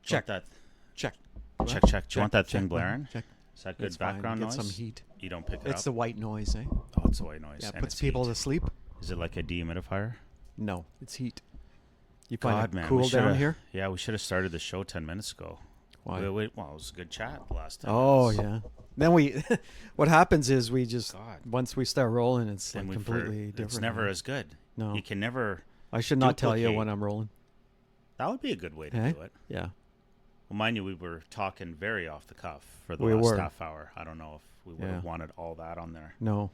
Check. That. Check. Check. Do you want that thing blaring? Check. Is that good It's background fine. noise? Get some heat. You don't pick it up? It's the white noise, eh? Oh, it's a white noise. Yeah, and puts it's people heat. to sleep. Is it like a dehumidifier? No, it's heat. You find God, it man. cool down here? Yeah, we should have started the show 10 minutes ago. Why? Well, it was a good chat the last time. Oh, yeah. Then what happens is we just, God. once we start rolling, it's Then like completely different. It's never as good. No. You can never. I should not tell you duplicate. when I'm rolling. That would be a good way to do it. Yeah. Well, mind you, we were talking very off the cuff for the We last were. half hour. I don't know if we would have wanted all that on there. No.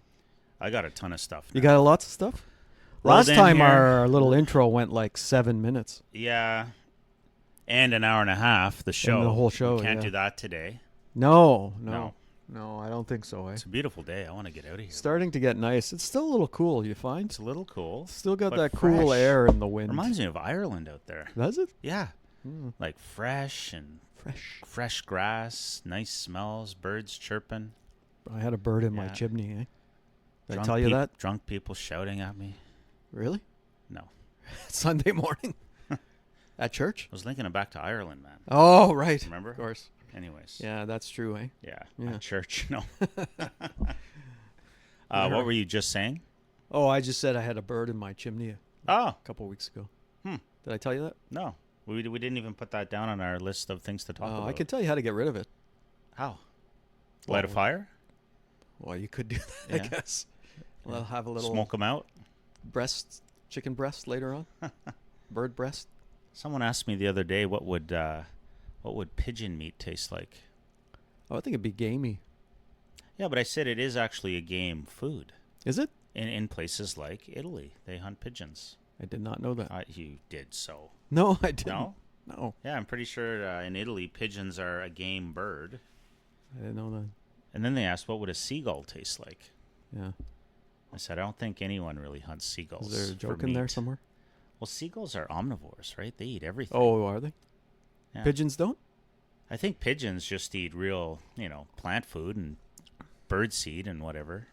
I got a ton of stuff. You now. got lots of stuff? Rolled Last in time here. our little intro went like 7 minutes. Yeah. And an hour and a half, the show. And the whole show, We can't yeah. do that today. No, I don't think so. Eh? It's a beautiful day. I want to get out of here. Starting to get nice. It's still a little cool, you find? It's a little cool. Still got but that cool fresh. air in the wind. Reminds me of Ireland out there. Does it? Yeah. Like fresh and fresh grass, nice smells, birds chirping. I had a bird in my Yeah. chimney, eh? Did I Drunk tell you that? Drunk people shouting at me. Really? No. Sunday morning? At church? I was linking it back to Ireland, man. Oh, right. Remember? Of course. Anyways. Yeah, that's true, eh? Yeah. Yeah. At church. No. What were you just saying? Oh, I just said I had a bird in my chimney Oh. a couple weeks ago. Did I tell you that? No. We didn't even put that down on our list of things to talk about. I can tell you how to get rid of it. How? Light a fire? Well, you could do that, I Yeah. guess. We'll have a little Smoke them out? chicken breast later on. Bird breast. Someone asked me the other day what would pigeon meat taste like. Oh, I think it'd be gamey. Yeah, but I said it is actually a game food. Is it? In places like Italy, they hunt pigeons. I did not know that. You did so. No, I didn't. No? No, Yeah, I'm pretty sure in Italy, pigeons are a game bird. I didn't know that. And then they asked, what would a seagull taste like? Yeah. I said, I don't think anyone really hunts seagulls. Is there a for joke in there meat. somewhere? Well, seagulls are omnivores, right? They eat everything. Oh, are they? Yeah. Pigeons don't? I think pigeons just eat real, plant food and bird seed and whatever.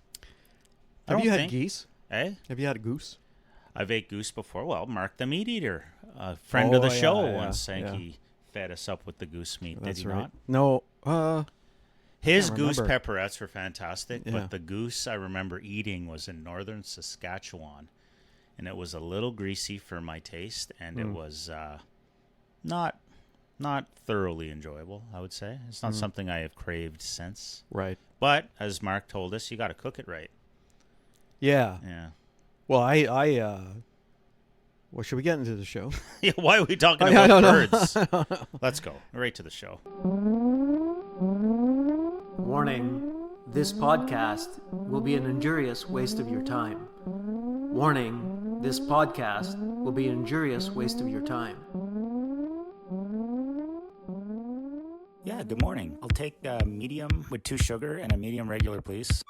Have you had geese? Eh? Have you had a goose? I've ate goose before. Well, Mark the Meat Eater, a friend of the show, yeah, once yeah. he fed us up with the goose meat. That's Did he right. not? No. His can't goose remember. pepperettes were fantastic, Yeah. but the goose I remember eating was in northern Saskatchewan, and it was a little greasy for my taste, and it was not thoroughly enjoyable, I would say. It's not something I have craved since. Right. But, as Mark told us, you got to cook it right. Yeah. Yeah. Well, well, should we get into the show? Yeah, why are we talking I about don't know. birds? Let's go. Right to the show. Warning, this podcast will be an injurious waste of your time. Warning, this podcast will be an injurious waste of your time. Yeah, good morning. I'll take a medium with 2 sugar and a medium regular, please.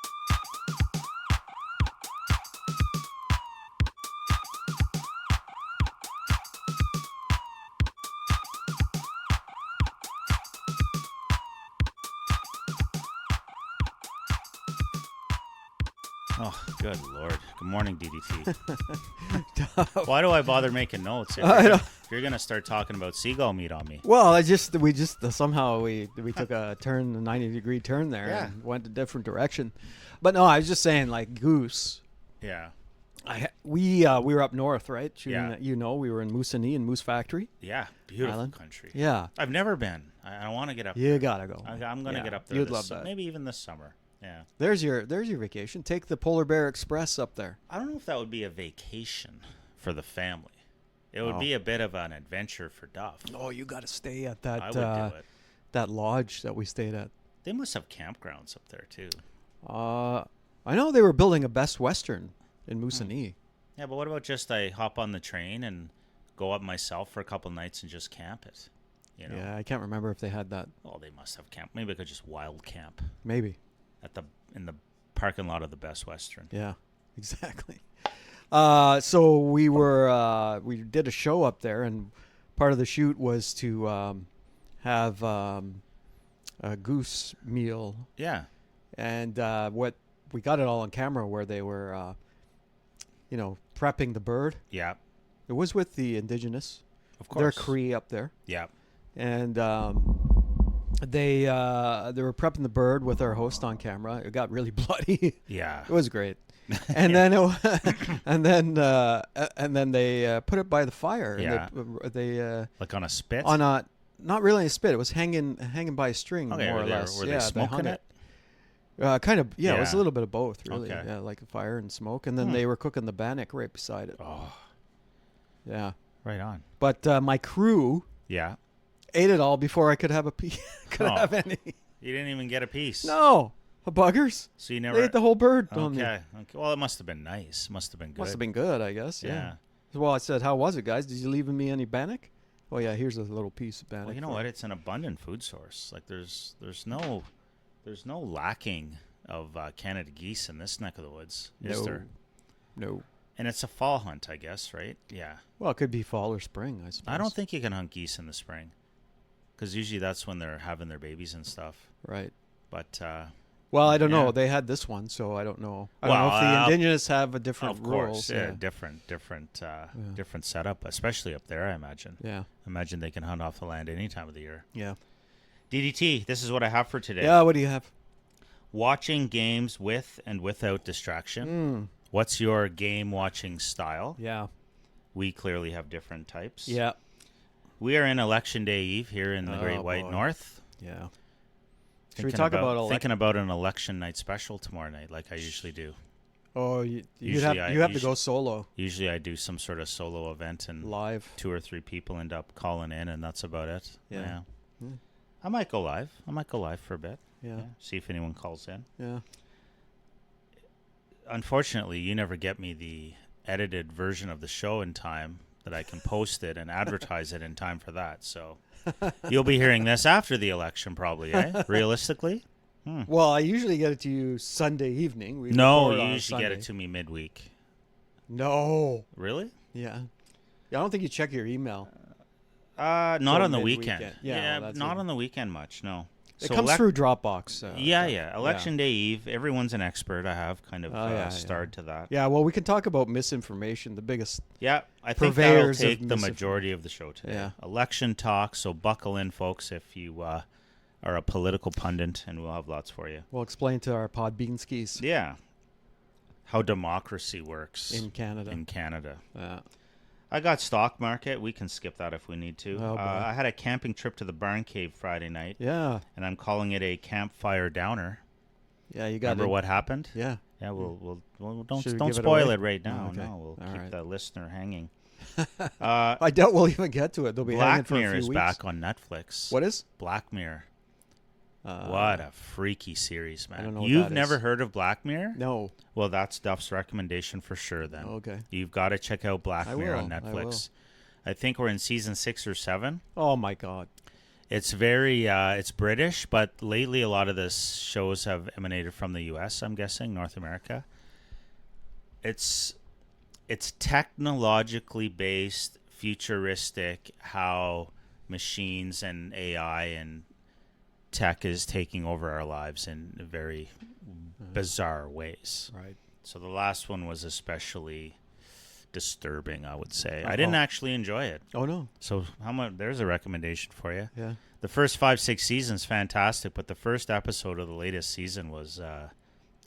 Oh, good Lord. Good morning, DDT. Why do I bother making notes if you're going to start talking about seagull meat on me? Well, we somehow we took a 90-degree turn there Yeah. and went a different direction. But no, I was just saying, like, goose. Yeah. We were up north, right? Shooting Yeah. we were in Moosonee and Moose Factory. Yeah. Beautiful Island. country. Yeah. I've never been. I want to get up You there. gotta go. I'm going to get up there. You'd this love that. Maybe even this summer. Yeah. There's your vacation. Take the Polar Bear Express up there. I don't know if that would be a vacation for the family. It would be a bit of an adventure for Duff. Oh, you got to stay at I that would do it. that lodge that we stayed at. They must have campgrounds up there, too. I know they were building a Best Western in Moosonee. Yeah, but what about just I hop on the train and go up myself for a couple nights and just camp it? You know? Yeah, I can't remember if they had that. Well, they must have camp. Maybe I could just wild camp Maybe. in the parking lot of the Best Western. Yeah, exactly. So we did a show up there, and part of the shoot was to have a goose meal. Yeah. And what we got it all on camera where they were, prepping the bird. Yeah. It was with the indigenous. Of course. They're Cree up there. Yeah. and they were prepping the bird with our host on camera. It got really bloody. Yeah. It was great. And then and then they put it by the fire. Yeah. And they Like on a spit? on a not really a spit. It was hanging by a string, Okay, more or less. were they yeah, smoking hung it? Kind of. Yeah, it was a Yeah. little bit of both, really. Okay. Yeah, like a fire and smoke. And then they were cooking the bannock right beside it. Oh, Yeah. right on. But my crew Yeah. ate it all before I could have a piece. Oh. have any. You didn't even get a piece. No, the buggers. So you They never ate the whole bird on me. Okay. Well, it must have been nice. Must have been good. Must have been good, I guess. Yeah. Yeah. Well, I said, "How was it, guys? Did you leave me any bannock?" Oh yeah, here's a little piece of bannock. Well, you know for what? It's an abundant food source. Like there's no lacking of Canada geese in this neck of the woods, is there? No. And it's a fall hunt, I guess, right? Yeah. Well, it could be fall or spring, I suppose. I don't think you can hunt geese in the spring, because usually that's when they're having their babies and stuff. Right. But Well, I don't Yeah. know. They had this one, so I don't know. I don't know Well, if the indigenous have a different of course, rules. yeah, different setup, especially up there. I imagine. Yeah. Imagine they can hunt off the land any time of the year. Yeah. DDT. This is what I have for today. Yeah. What do you have? Watching games with and without distraction. What's your game watching style? Yeah. We clearly have different types. Yeah. We are in Election Day Eve here in the Great Oh, White boy. North. Yeah. Should we talk about thinking about an election night special tomorrow night, like I usually do? Oh, you Usually have to go solo Usually I do some sort of solo event and live. 2 or 3 people end up calling in, and that's about it. Yeah. Yeah. I might go live. For a bit. Yeah. See if anyone calls in. Yeah. Unfortunately, you never get me the edited version of the show in time that I can post it and advertise it in time for that. So you'll be hearing this after the election, probably, eh? Realistically? Well, I usually get it to you Sunday evening. We No, record you on usually get Sunday. it to me midweek. No. Really? Yeah. I don't think you check your email. Not So on the mid-weekend. weekend. Yeah, well, that's not it. on the weekend much, no. It So comes through Dropbox. Yeah. Election Day Eve. Everyone's an expert. I have kind of yeah. starred to that. Yeah, well, we can talk about misinformation, the biggest. Yeah, I think that'll Purveyors of take the misinformation. majority of the show today. Yeah. Election talk, so buckle in, folks, if you are a political pundit, and we'll have lots for you. We'll explain to our Podbeanskis Yeah. How democracy works in Canada. Yeah. I got stock market. We can skip that if we need to. Oh, boy. I had a camping trip to the Barn Cave Friday night, Yeah. and I'm calling it a campfire downer. Yeah, you got Remember it. what happened? Yeah. Yeah, we'll don't Should we don't give it spoil away? it right now. Oh, okay. No, we'll All keep right. the listener hanging. I doubt we'll even get to it. They'll be hanging Black for a Mirror few is weeks. back on Netflix. What is? Black Mirror. Uh, What a freaky series, man. don't know what You've that never is. heard of Black Mirror? No. Well, that's Duff's recommendation for sure then. Okay. You've got to check out Black I Mirror will, on I Netflix. I think we're in season 6 or 7. Oh, my God. It's very it's British, but lately a lot of the shows have emanated from the US, I'm guessing, North America. It's technologically based, futuristic, how machines and AI and tech is taking over our lives in very bizarre ways. Right. So the last one was especially disturbing, I would say. I didn't actually enjoy it. Oh, no. So how much? There's a recommendation for you. Yeah. The first 5-6 seasons fantastic, but the first episode of the latest season was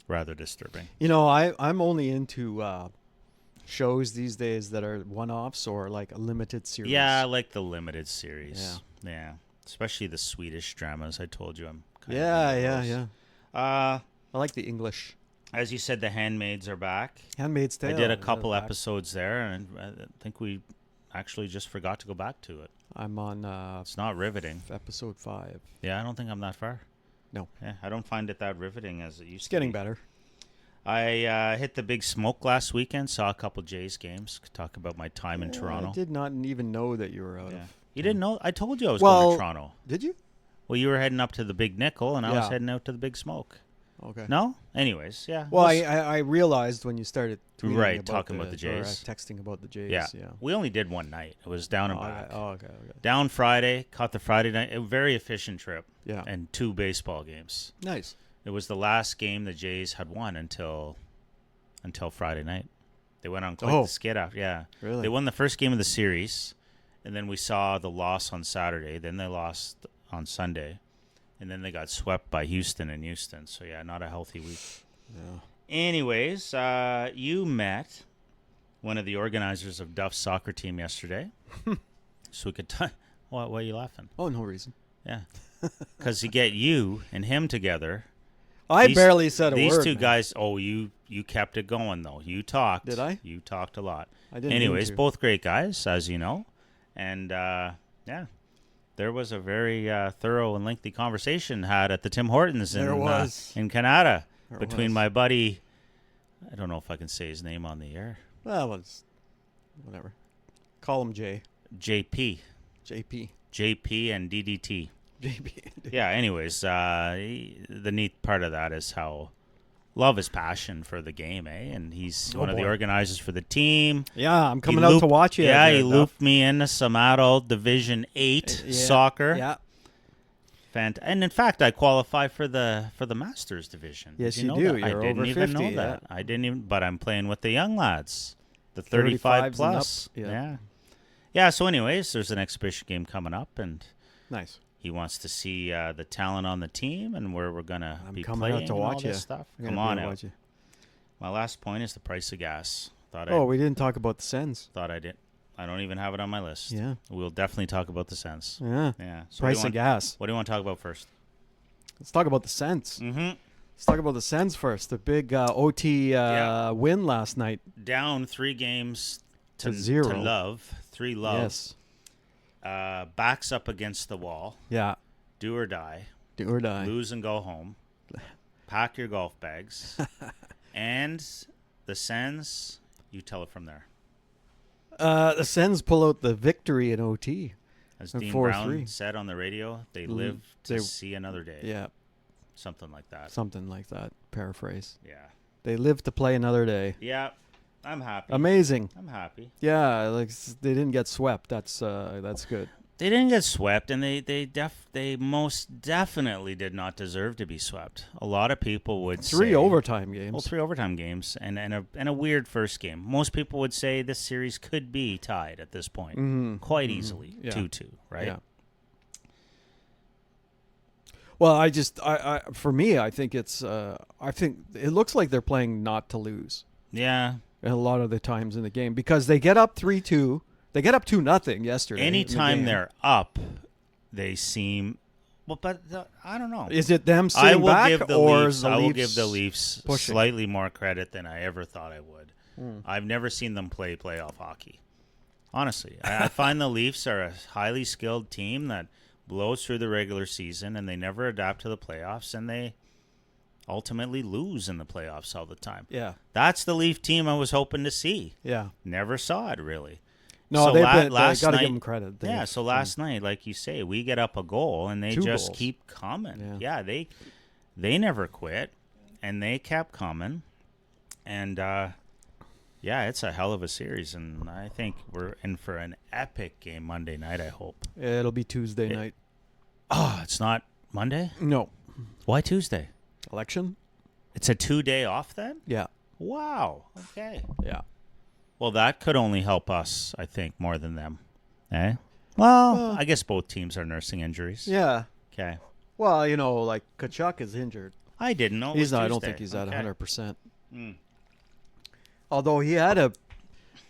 rather disturbing. You know, I'm only into shows these days that are one-offs or like a limited series. Yeah, I like the limited series. Yeah. Especially the Swedish dramas. I told you I'm kind of into those. Yeah. I like the English. As you said, the Handmaids are back. Handmaid's Tale. I did a is couple back. episodes there, and I think we actually just forgot to go back to it. I'm on It's not riveting. episode 5. Yeah, I don't think I'm that far. No. Yeah, I don't find it that riveting as it used It's to getting be. better. I hit the big smoke last weekend, saw a couple Jays games. Could talk about my time in Toronto. I did not even know that you were out Yeah. of. You didn't know? I told you I was going to Toronto. Did you? Well, you were heading up to the Big Nickel, and I was Yeah. heading out to the Big Smoke. Okay. No? Anyways, yeah. Well, It was- I realized when you started tweeting Right, about talking about the or, Jays. texting about the Jays. yeah. Yeah. We only did one night. It was down and Oh, back. okay. Oh, okay. Down Friday, caught the Friday night. A very efficient trip. Yeah. And 2 baseball games. Nice. It was the last game the Jays had won until Friday night. They went on quite Oh. the skid after. Yeah. Really? They won the first game of the series, And then we saw the loss on Saturday. Then they lost on Sunday. And then they got swept by Houston in Houston. So, yeah, not a healthy week. Yeah. Anyways, you met one of the organizers of Duff's soccer team yesterday. So we could why are you laughing? Oh, no reason. Yeah. Because to get you and him together. I barely said a word. These two man. guys, you kept it going, though. You talked. Did I? You talked a lot. I didn't. Anyways, both great guys, as you know. And, yeah, there was a very thorough and lengthy conversation had at the Tim Hortons in Canada between my buddy. I don't know if I can say his name on the air. Well, it's whatever. Call him J. JP. JP. JP and DDT. JP. Yeah, anyways, the neat part of that is how love his passion for the game, eh? And he's one of the organizers for the team. Yeah, I'm coming out to watch you. Yeah, he looped me into some adult Division 8 soccer. Yeah. And in fact, I qualify for the Masters division. Yes, Did you you know do. that? You're I didn't over even 50, know that. I didn't even. But I'm playing with the young lads, the 35 plus. Yeah. So, anyways, there's an exhibition game coming up, and nice. He wants to see the talent on the team and where we're gonna be coming playing out to and watch all you. this stuff. I'm Come gonna on be out. watch you. My last point is the price of gas. We didn't talk about the Sens. Thought I did. I don't even have it on my list. Yeah. We'll definitely talk about the Sens. Yeah. Yeah. So Price of gas. What do you want to talk about first? Let's talk about the Sens. Mm-hmm. Let's talk about the Sens first. The big OT win last night. Down 3 games to 0. To love. 3 love. Yes. Backs up against the wall. Yeah. Do or die. Do or die. Lose and go home. Pack your golf bags. And the Sens, you tell it from there. The Sens pull out the victory in OT. As Dean 4-3. Brown said on the radio, they live to see another day. Yeah. Something like that. Something like that. Paraphrase. Yeah. They live to play another day. Yeah. I'm happy. Amazing. I'm happy. Yeah, like they didn't get swept. That's good. They didn't get swept, and they most definitely did not deserve to be swept. A lot of people would say 3 overtime games. Well, 3 overtime games, and a weird first game. Most people would say this series could be tied at this point, quite easily, 2-2, right? Yeah. Well, I for me, I think it's I think it looks like they're playing not to lose. Yeah. A lot of the times in the game because they get up 3-2. They get up 2-0 yesterday. Anytime they're up, they seem but I don't know. Is it them sitting back or is the Leafs? I will give the Leafs pushing? Slightly more credit than I ever thought I would. I've never seen them play playoff hockey. Honestly, I find the Leafs are a highly skilled team that blows through the regular season and they never adapt to the playoffs and they ultimately lose in the playoffs all the time. Yeah. That's the Leaf team I was hoping to see. Yeah. Never saw it, really. No, so they got to night, give them credit. So last night, like you say, we get up a goal and they 2 just goals. keep coming. Yeah, they never quit and they kept coming. And, it's a hell of a series. And I think we're in for an epic game Monday night, I hope. It'll be Tuesday night. Oh, it's not Monday? No. Why Tuesday? Election? It's a 2-day off then? Yeah. Wow. Okay. Yeah. Well, that could only help us, I think, more than them. Eh? Well, I guess both teams are nursing injuries. Yeah. Okay. Well, like Kachuk is injured. I didn't know. I don't think he's at 100%. Although he had a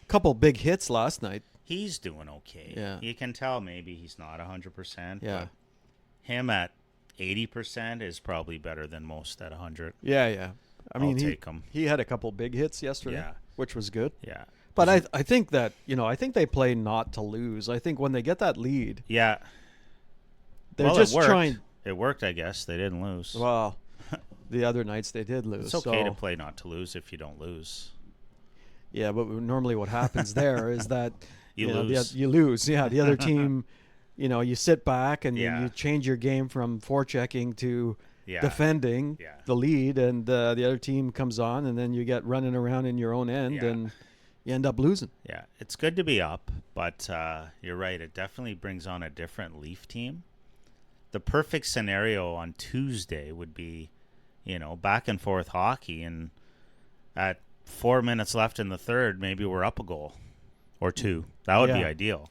couple big hits last night. He's doing okay. Yeah. You can tell maybe he's not 100%. Yeah. But him at 80% is probably better than most at 100. Yeah. I'll take him. He had a couple big hits yesterday, which was good. Yeah. But I think that, I think they play not to lose. I think when they get that lead, they're just trying. It worked, I guess. They didn't lose. Well, the other nights they did lose. It's okay to play not to lose if you don't lose. Yeah, but normally what happens there is that you lose. You lose. Yeah, the other team, you sit back and then you change your game from forechecking to defending the lead, and the other team comes on, and then you get running around in your own end, and you end up losing. Yeah, it's good to be up, but you're right. It definitely brings on a different Leaf team. The perfect scenario on Tuesday would be, back and forth hockey, and at 4 minutes left in the third, maybe we're up a goal or 2. That would be ideal.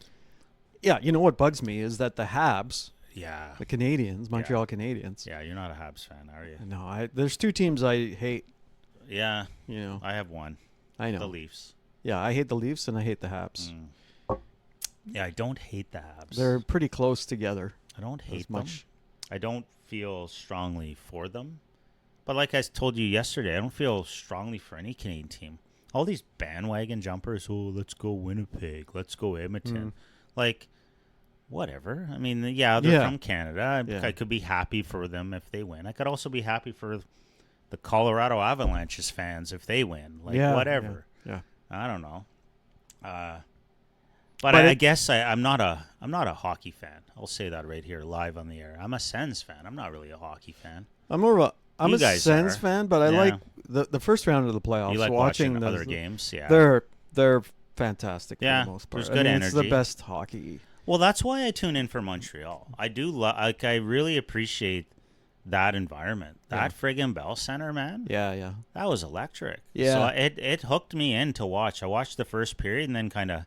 Yeah, you know what bugs me is that the Habs, Yeah. the Canadians, Montreal Canadiens. Yeah, you're not a Habs fan, are you? No, there's two teams I hate. Yeah. You know, I have one. I know. The Leafs. Yeah, I hate the Leafs and I hate the Habs. Yeah, I don't hate the Habs. They're pretty close together. I don't hate them. much. I don't feel strongly for them. But like I told you yesterday, I don't feel strongly for any Canadian team. All these bandwagon jumpers, oh, let's go Winnipeg, let's go Edmonton. Like, whatever. I mean, yeah, they're from Canada. I could be happy for them if they win. I could also be happy for the Colorado Avalanche's fans if they win. Like, whatever. Yeah. I don't know. But I guess I'm not a hockey fan. I'll say that right here, live on the air. I'm a Sens fan. I'm not really a hockey fan. I'm a guys Sens are. fan, but I like the first round of the playoffs. You like watching other games? Yeah. They're fantastic for Yeah, the most part. there's good It's the energy. best hockey. Well, that's why I tune in for Montreal. I do I really appreciate that environment. That friggin' Bell Center, man. Yeah. That was electric. Yeah. So it hooked me in to watch. I watched the first period and then kind of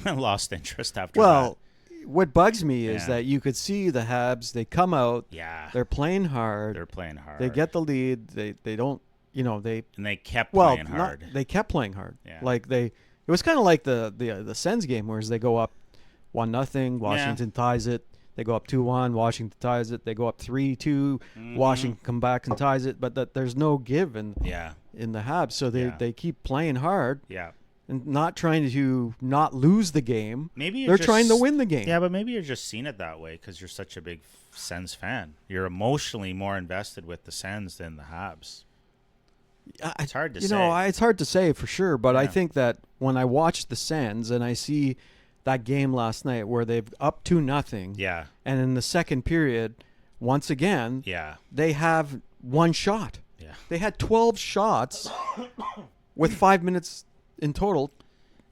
lost interest after Well, what bugs me is Yeah. that you could see the Habs. They come out. that. Yeah. They're playing hard. They're playing hard. They get the lead. They don't. They and they kept playing hard. they kept playing hard. Yeah. Like it was kind of like the Sens game, whereas they go up 1-0. Washington ties it. They go up 2-1. Washington ties it. They go up 3-2. Washington come back and ties it. But there's no give in the Habs. So they keep playing hard. Yeah. And not trying to not lose the game. Maybe they're trying to win the game. Yeah, but maybe you're just seeing it that way because you're such a big Sens fan. You're emotionally more invested with the Sens than the Habs. It's hard to say. It's hard to say for sure. But I Yeah. think that when I watch the Sens and I see that game last night where they've up 2-0. Yeah. And in the second period, once again, Yeah. they have one shot. Yeah. They had 12 shots with 5 minutes in total,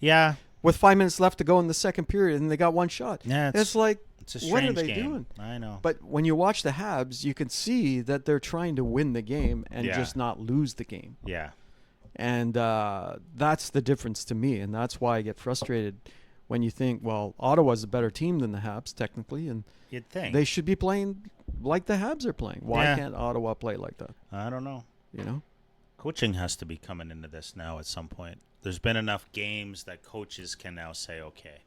Yeah. with 5 minutes left to go in the second period, and they got one shot. Yeah, it's like, It's a what strange are they game. doing? I know. But when you watch the Habs, you can see that they're trying to win the game and Yeah. just not lose the game. Yeah. And that's the difference to me, and that's why I get frustrated when you think, well, Ottawa's a better team than the Habs technically, and You'd think. they should be playing like the Habs are playing. Why Yeah. can't Ottawa play like that? I don't know. You know? Coaching has to be coming into this now at some point. There's been enough games that coaches can now say, okay,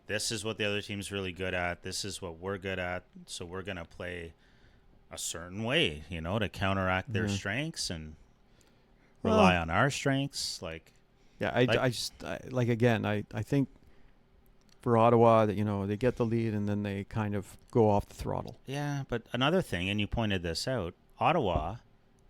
this is what the other team's really good at. This is what we're good at. So we're going to play a certain way, to counteract their strengths and rely on our strengths. Yeah, I think for Ottawa that they get the lead and then they kind of go off the throttle. Yeah, but another thing, and you pointed this out, Ottawa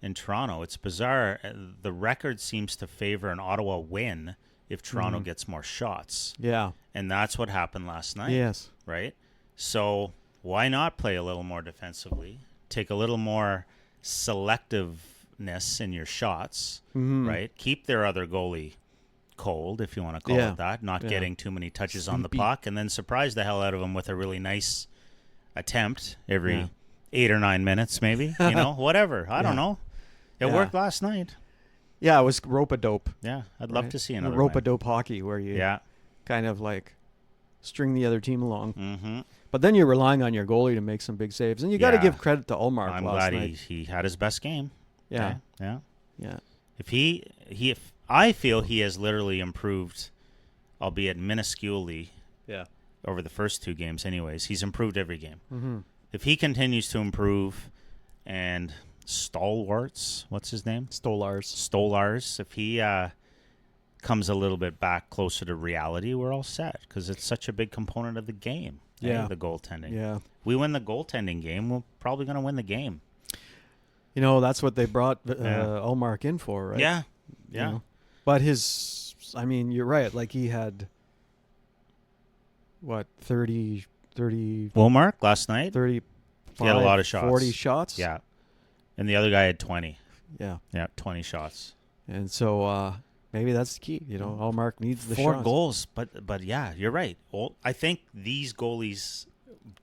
and Toronto, it's bizarre. The record seems to favor an Ottawa win if Toronto gets more shots. Yeah. And that's what happened last night. Yes. Right? So why not play a little more defensively? Take a little more selectiveness in your shots, right? Keep their other goalie cold, if you want to call it that, not getting too many touches on the puck, and then surprise the hell out of them with a really nice attempt every 8 or 9 minutes, maybe. Whatever. I don't know. It worked last night. Yeah, it was rope-a-dope. Yeah, I'd love to see another rope-a-dope hockey where you kind of like string the other team along. Mm-hmm. But then you're relying on your goalie to make some big saves, and you got to give credit to Ullmark. I'm last glad night. he had his best game. Yeah, Okay? yeah. If I feel he has literally improved, albeit minusculely, over the first 2 games. Anyways, he's improved every game. Mm-hmm. If he continues to improve, and Stalwarts, what's his name? Stolars. If he comes a little bit back closer to reality, we're all set because it's such a big component of the game. Yeah, the goaltending. Yeah, we win the goaltending game, we're probably going to win the game. That's what they brought Ullmark in for, right? Yeah. But you're right. Like he had, 30 Ullmark last night? 35, he had a lot of shots. 40 shots? Yeah. And the other guy had 20. Yeah. Yeah, 20 shots. And so maybe that's the key. Ullmark needs the 4 shots. goals, but yeah, you're right. I think these goalies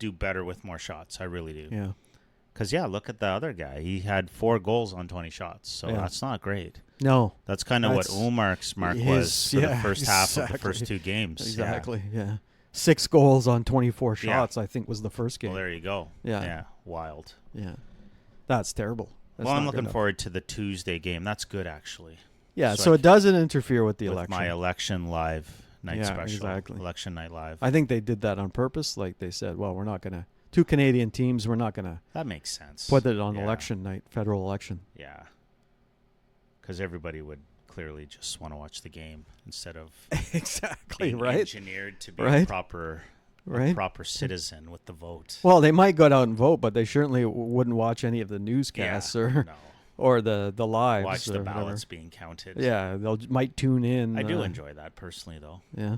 do better with more shots. I really do. Yeah. Because, look at the other guy. He had 4 goals on 20 shots, so that's not great. No. That's kind of what Ullmark's mark was for the first half of the first 2 games. Exactly, yeah. 6 goals on 24 Yeah. shots, I think was the first game. Well, there you go. Yeah. Yeah. Wild. Yeah. That's terrible. That's Well, I'm not good looking enough. forward to the Tuesday game. That's good, actually. Yeah, so so I it doesn't interfere with the With election. my election live night Yeah, special. exactly. Election night live. I think they did that on purpose. Like they said, well, we're not going to, 2 Canadian teams, we're not going to That makes sense. put it on Yeah. election night, federal election. Yeah. Because everybody would clearly just want to watch the game instead of Exactly, being right? engineered to be a Right. proper Right. proper citizen with the vote. Well, they might go out and vote, but they certainly wouldn't watch any of the newscasts or no. or the lives. Watch or the whatever. ballots being counted. Yeah, might tune in. I do enjoy that personally, though. Yeah,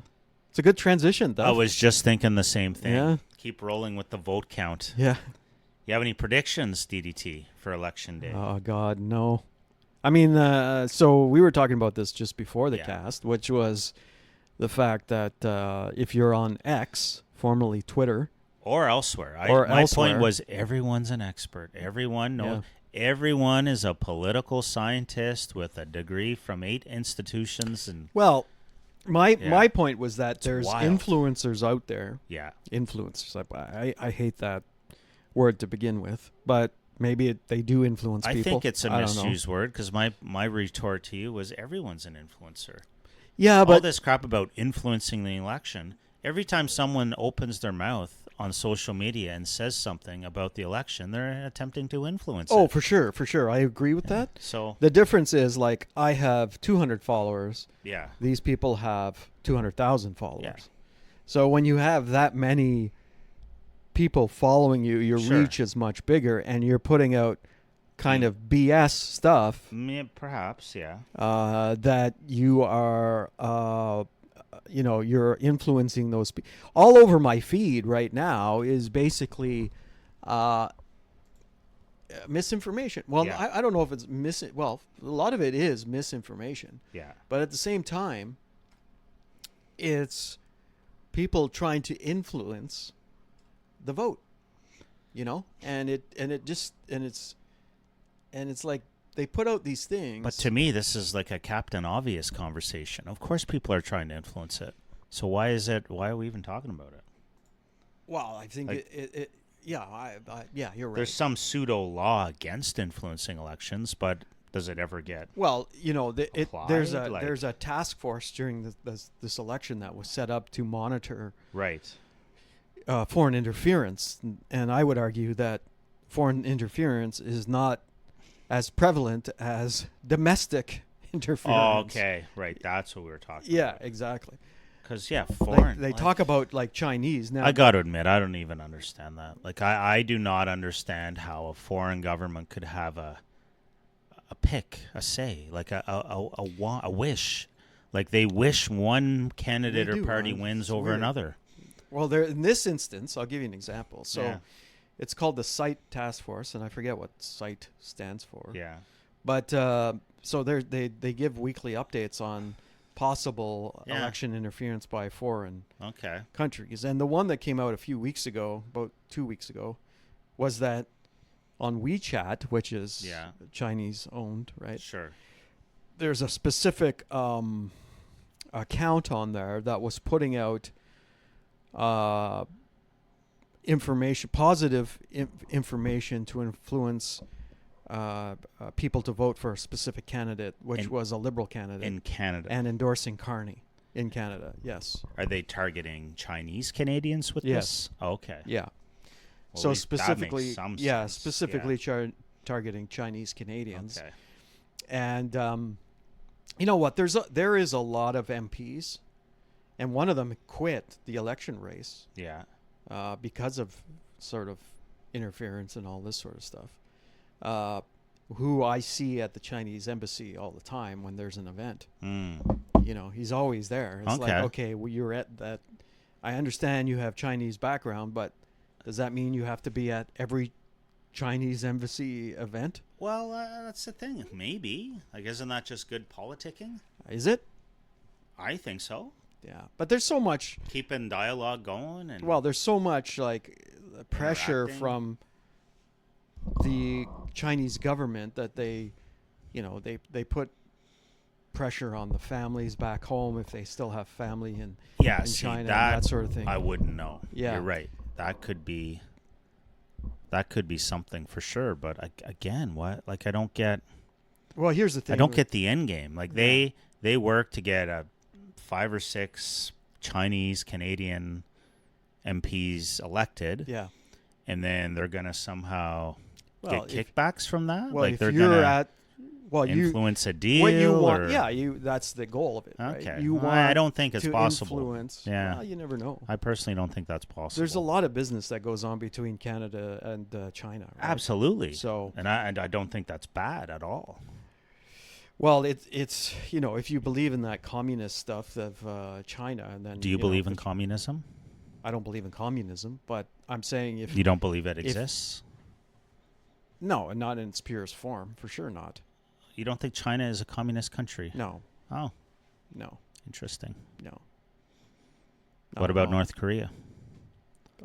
it's a good transition, though. I was just thinking the same thing. Yeah. Keep rolling with the vote count. Yeah. You have any predictions, DDT, for election day? Oh God, no. I mean, so we were talking about this just before the Yeah. cast, which was the fact that if you're on X, formerly Twitter, Or elsewhere. Or my elsewhere. point was everyone's an expert. Everyone knows. Yeah. Everyone is a political scientist with a degree from 8 institutions. And well, my Yeah. point was that there's wild. influencers out there. yeah, Influencers. I hate that word to begin with, but maybe they do influence I people. think it's a I don't know. misused word because my retort to you was everyone's an influencer. Yeah, All but this crap about influencing the election, every time someone opens their mouth on social media and says something about the election, they're attempting to influence it. for sure. I agree with that. So, The difference is, like, I have 200 followers. yeah. These people have 200,000 followers. Yeah. So when you have that many people following you, your Sure. reach is much bigger, and you're putting out kind of BS stuff Perhaps, yeah. that you are, you're influencing those people. All over my feed right now is basically misinformation. Well, Yeah. I don't know if it's well, a lot of it is misinformation. Yeah. But at the same time, it's people trying to influence the vote, and it's like they put out these things. But to me, this is like a Captain Obvious conversation. Of course, people are trying to influence it. So why are we even talking about it? well, I think Like- yeah, you're right. There's some pseudo law against influencing elections, but does it ever get? Well, there's applied, like- a task force during this election that was set up to monitor Right. foreign interference, and I would argue that foreign interference is not as prevalent as domestic interference. Oh, okay. Right. That's what we were talking Yeah, about. exactly. Because, yeah, Like, foreign. they talk about like Chinese now. I got to admit, I don't even understand that. Like, I do not understand how a foreign government could have a pick, a say, like a wish. Like, they wish one candidate They or do, party right? wins It's over weird. another. Well, there in this instance, I'll give you an example. So Yeah. it's called the SITE Task Force, and I forget what SITE stands for. Yeah. But so they give weekly updates on possible Yeah. election interference by foreign Okay. countries. And the one that came out a few weeks ago, about 2 weeks ago, was that on WeChat, which is Yeah. Chinese owned, right? Sure. There's a specific account on there that was putting out information, positive information to influence people to vote for a specific candidate, which In- was a liberal candidate, In Canada. and endorsing Carney in Canada. Yes. Are they targeting Chinese Canadians with Yes. this? Okay. Yeah. Well, So at least that makes specifically, some yeah, sense. specifically targeting Chinese Canadians. Okay. And you know what? There is a lot of MPs, and one of them quit the election race Yeah. because of sort of interference and all this sort of stuff. Who I see at the Chinese embassy all the time when there's an event. Mm. He's always there. It's like, Okay. okay, well, you're at that. I understand you have Chinese background, but does that mean you have to be at every Chinese embassy event? Well, that's the thing. Maybe. Like, isn't that just good politicking? Is it? I think so. Yeah. But there's so much. Keeping dialogue going and Well, there's so much like pressure Interacting. from the Chinese government that they put pressure on the families back home if they still have family in China and that that sort of thing. I wouldn't know. Yeah. You're right. That could be something for sure. But again, what? Like, I don't get. Well, here's the thing. I don't get the end game. Like, they work to get 5 or 6 Chinese Canadian MPs elected. Yeah. And then they're gonna somehow Well, get kickbacks from that. Well, like, if they're you're gonna at, well, influence a deal. what you want, or, that's the goal of it. Right? Okay. You Well, want I don't think it's to possible. influence. Yeah. Well, you never know. I personally don't think that's possible. There's a lot of business that goes on between Canada and China. Right? Absolutely. So, and I don't think that's bad at all. well, it's if you believe in that communist stuff of China, and then Do you believe in communism? I don't believe in communism, but I'm saying if You don't believe it exists? no, not in its purest form, for sure not. You don't think China is a communist country? No, Oh, no, interesting. no. What Not at about all. North Korea?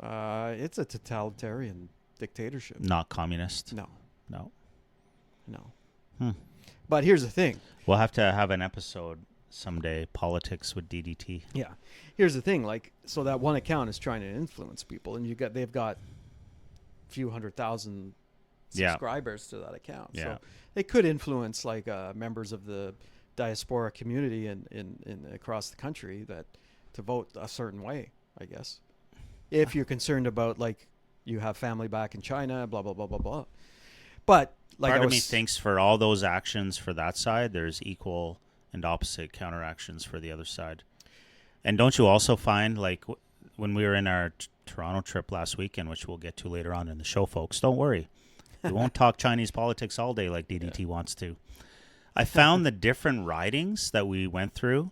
It's a totalitarian dictatorship. Not communist? No, No. no. But here's the thing. We'll have to have an episode someday, politics with DDT. Yeah. Here's the thing. Like, so that one account is trying to influence people, and they've got a few 100,000 Yeah. subscribers to that account. Yeah. So they could influence like members of the diaspora community in across the country to vote a certain way, I guess. If you're concerned about, like, you have family back in China, blah blah blah blah blah. But like, Part of me thinks for all those actions for that side, there's equal and opposite counteractions for the other side. And don't you also find, like, when we were in our Toronto trip last weekend, which we'll get to later on in the show, folks, don't worry. We won't talk Chinese politics all day like DDT wants to. I found the different ridings that we went through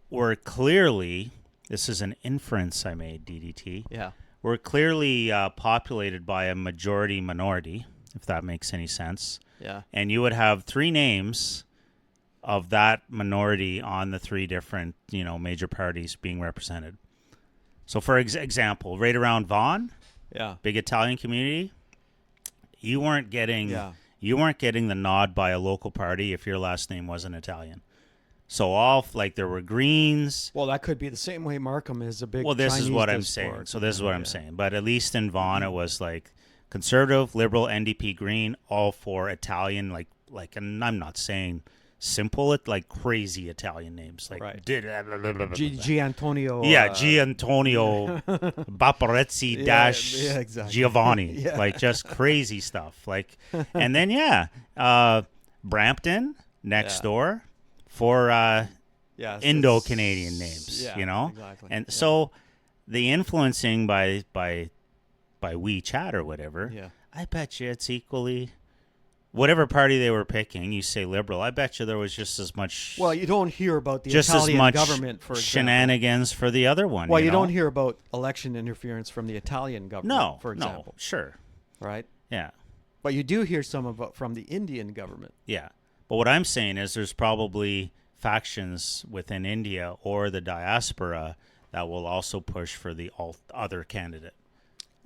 were clearly, this is an inference I made, DDT, yeah. were clearly populated by a majority minority, if that makes any sense. Yeah. And you would have 3 names of that minority on the 3 different, major parties being represented. So, for example, right around Vaughan, Yeah. big Italian community, you weren't getting the nod by a local party if your last name wasn't Italian. So there were Greens. Well, that could be the same way Markham is a big. Well, this Chinese is what I'm diaspora. saying. So this is what I'm saying. But at least in Vaughan, it was like Conservative, Liberal, NDP, Green, all for Italian. And I'm not saying simple, like crazy Italian names, like Right. G Antonio. G Antonio Baparezzi dash yeah, exactly. Giovanni, Yeah. like just crazy stuff. Like, and then Brampton next door for Indo-Canadian names, Yeah, exactly. and so the influencing by WeChat or whatever. Yeah. I bet you it's equally. Whatever party they were picking, you say Liberal, I bet you there was just as much. Well, you don't hear about the just Italian as much government, for example. shenanigans for the other one. Well, you know? don't hear about election interference from the Italian government, for example. No, sure. Right? Yeah. But you do hear some about from the Indian government. Yeah. But what I'm saying is there's probably factions within India or the diaspora that will also push for the other candidate.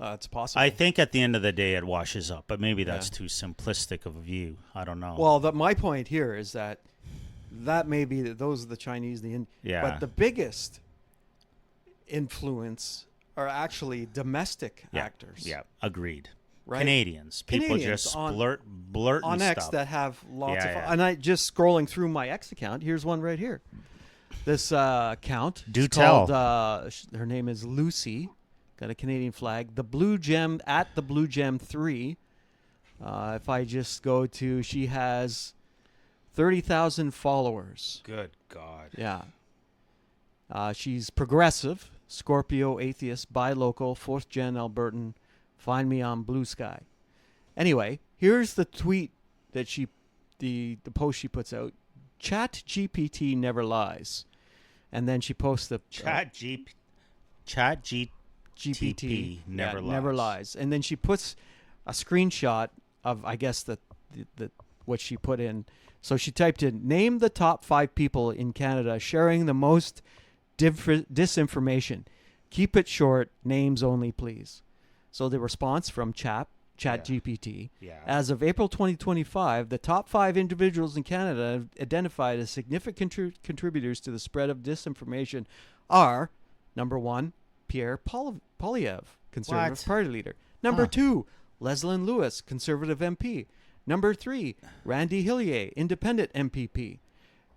It's possible. I think at the end of the day it washes up, but maybe that's too simplistic of a view. I don't know. Well, my point here is that may be those are the Chinese, the Indian. Yeah. But the biggest influence are actually domestic actors. Yeah, agreed. Right? Canadians. People Canadians just on blurting on X stuff. that have lots of. Yeah. And I just scrolling through my X account. Here's one right here. This account. Do it's tell. Called, her name is Lucy. Got a Canadian flag. The Blue Gem at the Blue Gem 3. If I just go to, she has 30,000 followers. Good God. Yeah. She's progressive, Scorpio, atheist, buy local, 4th gen Albertan. Find me on Blue Sky. Anyway, here's the tweet that the post she puts out. Chat GPT never lies. And then she posts the GPT never lies. And then she puts a screenshot of, I guess, the what she put in. So she typed in, name the top 5 people in Canada sharing the most disinformation. Keep it short, names only, please. So the response from Chat ChatGPT. Yeah. As of April 2025, the top 5 individuals in Canada identified as significant contributors to the spread of disinformation are, number 1, Pierre Poilievre, Conservative What? Party leader. Number Huh. 2, Leslyn Lewis, Conservative MP. Number 3, Randy Hillier, Independent MPP.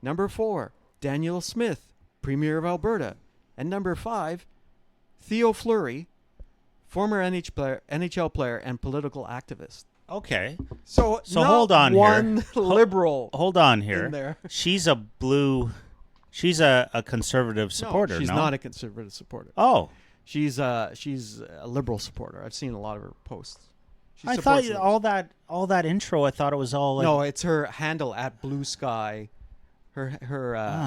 Number 4, Daniel Smith, Premier of Alberta. And number 5, Theo Fleury, former NHL player and political activist. Okay. So not hold on one here. liberal. Hold on here. in there. She's a conservative supporter. No, she's no? not a conservative supporter. Oh, She's a liberal supporter. I've seen a lot of her posts. She I supports thought liberals. all that intro. I thought it was all like. No, it's her handle at Blue Sky. Her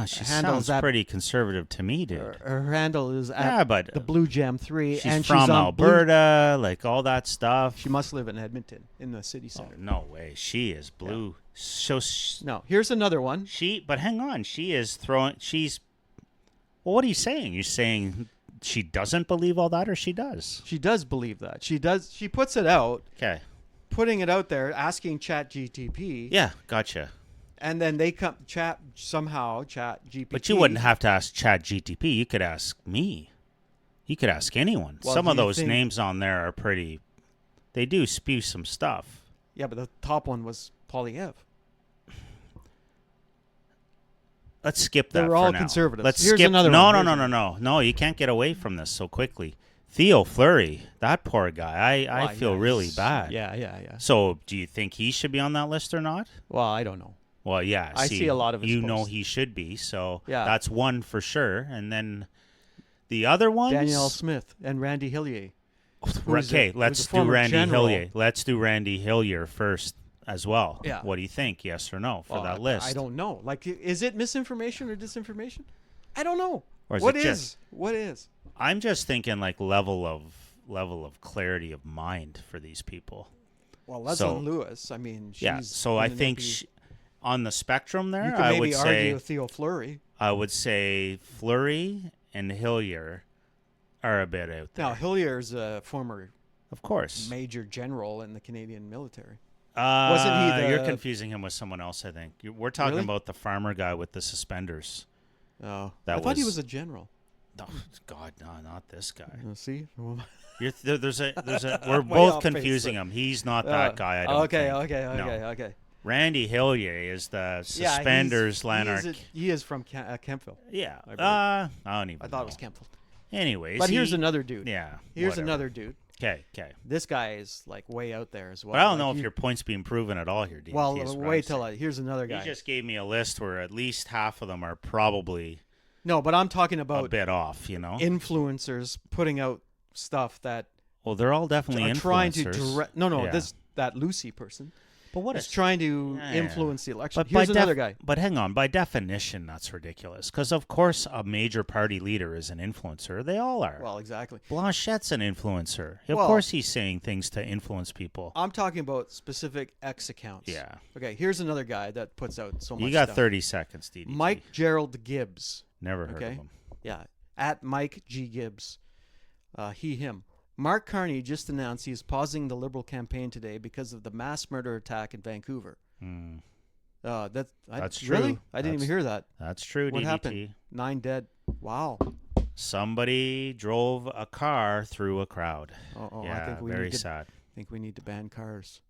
she handle sounds is at pretty conservative to me, dude. her handle is at Yeah, but the Blue Gem 3, she's and from she's on Alberta, like all that stuff. She must live in Edmonton, in the city Oh, center. no way, she is blue. So No, here's another one. but hang on, she is throwing. Well, what are you saying? You're saying she doesn't believe all that, or she does? She does believe that. She does. She puts it out, Okay. putting it out there, asking ChatGPT. Yeah, gotcha. And then they come ChatGPT. But you wouldn't have to ask ChatGPT. You could ask me. You could ask anyone. Well, Some do of you those think- names on there are pretty. They do spew some stuff. Yeah, but the top one was Poilievre. Let's skip They that were for all now. conservatives. Let's Here's skip. another No, one. no, Here's no, no, another no, no. You can't get away from this so quickly. Theo Fleury, that poor guy. I Well, feel yeah, really he's- bad. Yeah. So, do you think he should be on that list or not? Well, I don't know. Well, yeah. I see a lot of his You know posts. he should be. So Yeah. that's one for sure. And then the other ones. Danielle Smith and Randy Hillier. who's Okay, a let's do former Randy general. Hillier. Let's do Randy Hillier first as well. Yeah. What do you think? Yes or no for Well, that list? I don't know. Like, is it misinformation or disinformation? I don't know. Or is What it is? just- What is? I'm just thinking like level of clarity of mind for these people. Well, Leslyn Lewis. I mean, she's Yeah. So been I an think MP. on the spectrum there, You could I maybe would argue say with Theo Fleury. Fleury and Hillier are a bit out there. Now, Hillier's a former Of course. major general in the Canadian military. Wasn't he the- You're confusing him with someone else, I think. We're talking Really? about the farmer guy with the suspenders. Oh, That I thought he was- was a general. Oh, God, no, not this guy. See? There's a. We're Way both off base, confusing but- him. He's not that guy. I don't okay, think. No. okay. Randy Hillier is the Yeah, suspenders Lanark. he is from Kempville. Yeah. I believe. I don't even. I thought know. it was Kempville. Anyways, But here's another dude. Yeah. Here's whatever. another dude. Okay. This guy is like way out there as well. But I don't Like, know if your point's being proven at all here, DDT. Well, is what wait I'm saying. here's another You guy. just gave me a list where at least half of them are probably No, but I'm talking a about bit off. influencers putting out stuff that Well, they're all definitely are influencers. trying to direct. No, Yeah. that Lucy person. But what is is trying to Yeah. influence the election. But Here's by another guy. But hang on, by definition, that's ridiculous. Because of course, a major party leader is an influencer. They all are. Well, exactly. Blanchette's an influencer. Of Well- course, he's saying things to influence people. I'm talking about specific X accounts. Yeah. Okay, here's another guy that puts out so much You got stuff. 30 seconds, DDT. Mike Gerald Gibbs. Never heard Okay. of him. Yeah, at Mike G. Gibbs. Him. Mark Carney just announced he is pausing the Liberal campaign today because of the mass murder attack in Vancouver. Hmm. That's true. Really? I didn't even hear that. That's true, What DDT. happened? 9 dead. Wow. Somebody drove a car through a crowd. Oh, yeah, I think we very need to, sad. I think we need to ban cars.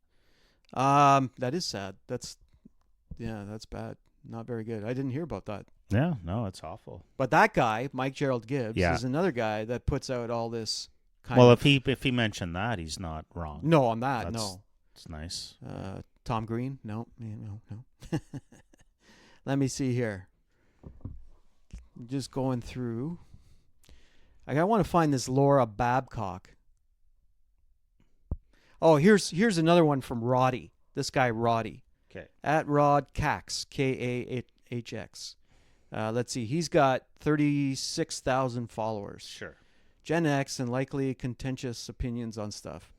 That is sad. That's bad. Not very good. I didn't hear about that. Yeah, no, it's awful. But that guy, Mike Gerald Gibbs, Yeah. is another guy that puts out all this kind Well, of... if he mentioned that, he's not wrong. No, on that, That's- no. It's nice. Tom Green? No. Let me see here. Just going through. I want to find this Laura Babcock. Oh, here's another one from Roddy. This guy, Roddy. Okay. At Rod Cax, Kahx. Let's see. He's got 36,000 followers. Sure. Gen X and likely contentious opinions on stuff.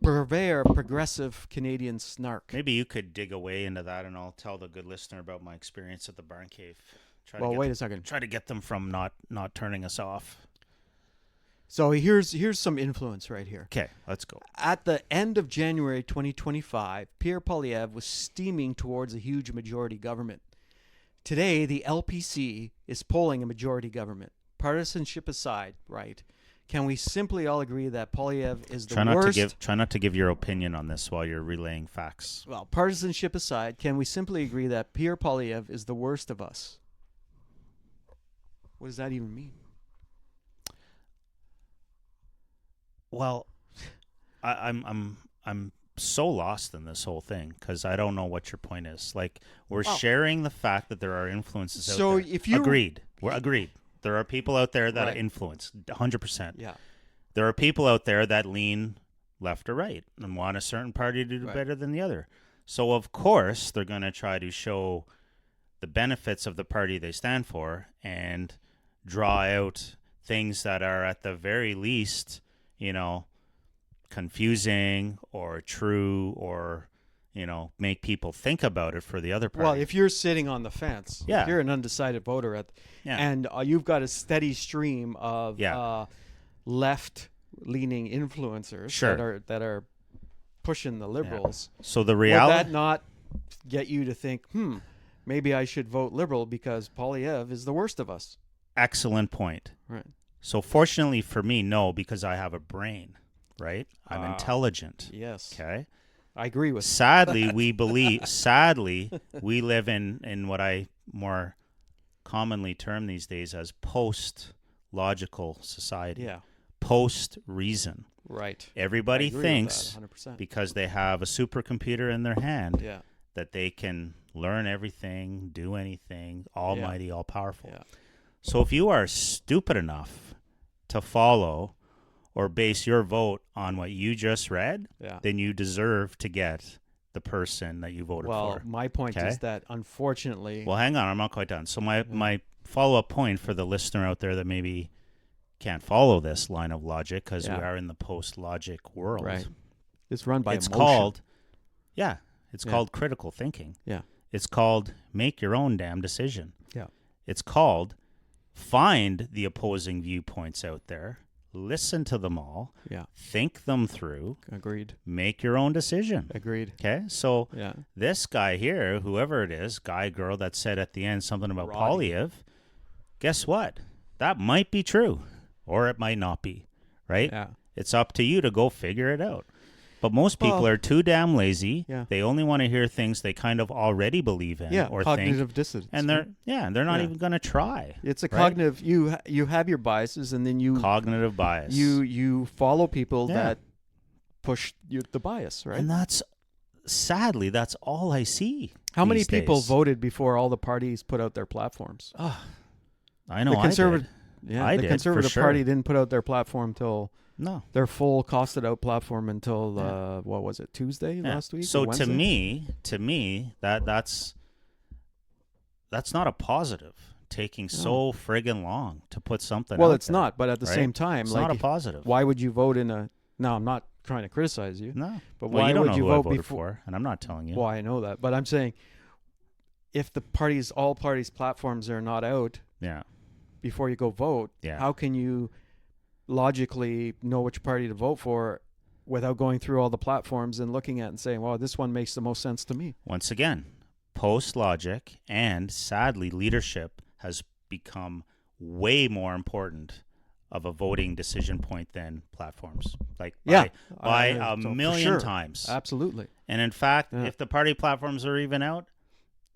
Purveyor progressive Canadian snark. Maybe you could dig away into that, and I'll tell the good listener about my experience at the barn cave. Well, wait a second. Try to get them from not turning us off. So here's some influence right here. Okay, let's go. At the end of January 2025, Pierre Poilievre was steaming towards a huge majority government. Today, the LPC is polling a majority government. Partisanship aside, right? Can we simply all agree that Poilievre is the worst? Try not to give your opinion on this while you're relaying facts. Well, partisanship aside, can we simply agree that Pierre Poilievre is the worst of us? What does that even mean? Well, I'm so lost in this whole thing because I don't know what your point is. Like, we're sharing the fact that there are influences out there. So if you we're agreed. There are people out there that Right. are influenced 100%. Yeah. There are people out there that lean left or right and want a certain party to do Right. better than the other. So of course they're going to try to show the benefits of the party they stand for and draw out things that are at the very least, confusing or true or, make people think about it for the other party. Well, if you're sitting on the fence, Yeah. if you're an undecided voter, and you've got a steady stream of left-leaning influencers Sure. that are pushing the liberals, So the would reality, that not get you to think, maybe I should vote liberal because Poilievre is the worst of us? excellent point. Right. So fortunately for me, no, because I have a brain, right? I'm intelligent. Yes. Okay. I agree with Sadly, we live in what I more commonly term these days as post-logical society. Yeah. Post-reason. Right. Everybody I agree with thinks that 100%. because they have a supercomputer in their hand Yeah. that they can learn everything, do anything, almighty, all-powerful. Yeah. So if you are stupid enough to follow or base your vote on what you just read, Yeah. then you deserve to get the person that you voted Well, for. my point Okay? is that unfortunately, Well, hang on, I'm not quite done. So my follow-up point for the listener out there that maybe can't follow this line of logic because we Yeah. are in the post-logic world. right? It's run by It's emotion. called Yeah. called critical thinking. Yeah. It's called make your own damn decision. Yeah. It's called find the opposing viewpoints out there, listen to them all, Yeah. think them through, Agreed. make your own decision. Agreed. Okay? So Yeah. this guy here, whoever it is, guy, girl, that said at the end something about Roddy. Poilievre, guess what? That might be true or it might not be, right? Yeah. It's up to you to go figure it out. But most people Well, are too damn lazy. Yeah. They only want to hear things they kind of already believe in Yeah. or Cognitive think. dissonance. And they're not Yeah. even going to try. It's a right? cognitive. You have your biases, and then you Cognitive bias. you follow people Yeah. that push the bias, right? And sadly, that's all I see. How many these people days. voted before all the parties put out their platforms? I know the I conservative, did. yeah, I the did, for Conservative sure. Party didn't put out their platform till No. their full costed out platform until Yeah. what was it, Tuesday Yeah. last week? So or to Wednesday? me, that's not a positive. Taking so friggin' long to put something. Well, out it's there, not. But at the right? same time, It's like, not a positive. why would you vote in a? No, I'm not trying to criticize you. No, But well, why you don't would know you who I vote voted before? for, and I'm not telling you. Well, I know that, but I'm saying, if all parties' platforms are not out Yeah, before you go vote, Yeah. how can you logically know which party to vote for without going through all the platforms and looking at it and saying, "Well, this one makes the most sense to me"? once again, post logic and sadly, leadership has become way more important of a voting decision point than platforms. Like by a for million sure. times. Absolutely. And in fact, Yeah. if the party platforms are even out,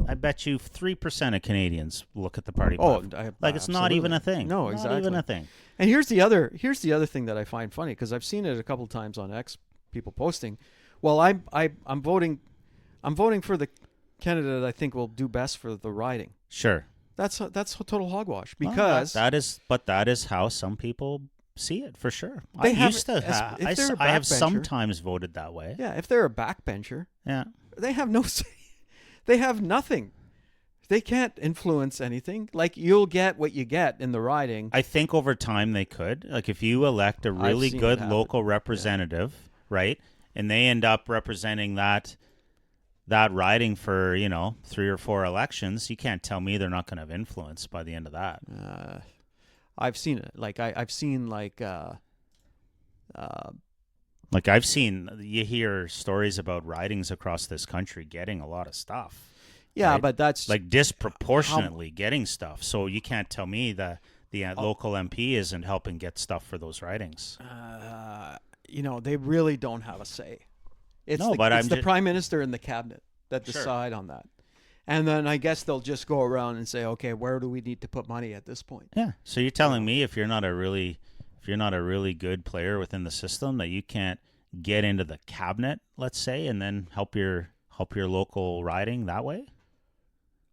I bet you 3% of Canadians look at the party Oh, platform. Like it's not even a thing. No, Not exactly. even a thing. And here's the other thing that I find funny, because I've seen it a couple times on X, people posting, "Well, I'm voting for the candidate that I think will do best for the riding." Sure. That's total hogwash, Well, because that is how some people see it for sure. They I have- used to as- have, if they're a I have backbencher- sometimes voted that way. yeah, if they're a backbencher, Yeah. they have no say. They have nothing. They can't influence anything. Like, you'll get what you get in the riding. I think over time they could. Like if you elect a really seen it good happen. local representative, right? And they end up representing that riding for, 3 or 4 elections, you can't tell me they're not going to have influence by the end of that. I've seen it. Like I've seen Like you hear stories about ridings across this country getting a lot of stuff. Yeah, right? but that's like disproportionately getting stuff. So you can't tell me that the local MP isn't helping get stuff for those ridings. They really don't have a say. It's No, but it's I'm the prime minister and the cabinet that Sure. decide on that. And then I guess they'll just go around and say, okay, where do we need to put money at this point? Yeah. So you're telling me if you're not a really good player within the system, that you can't get into the cabinet, let's say, and then help your local riding that way?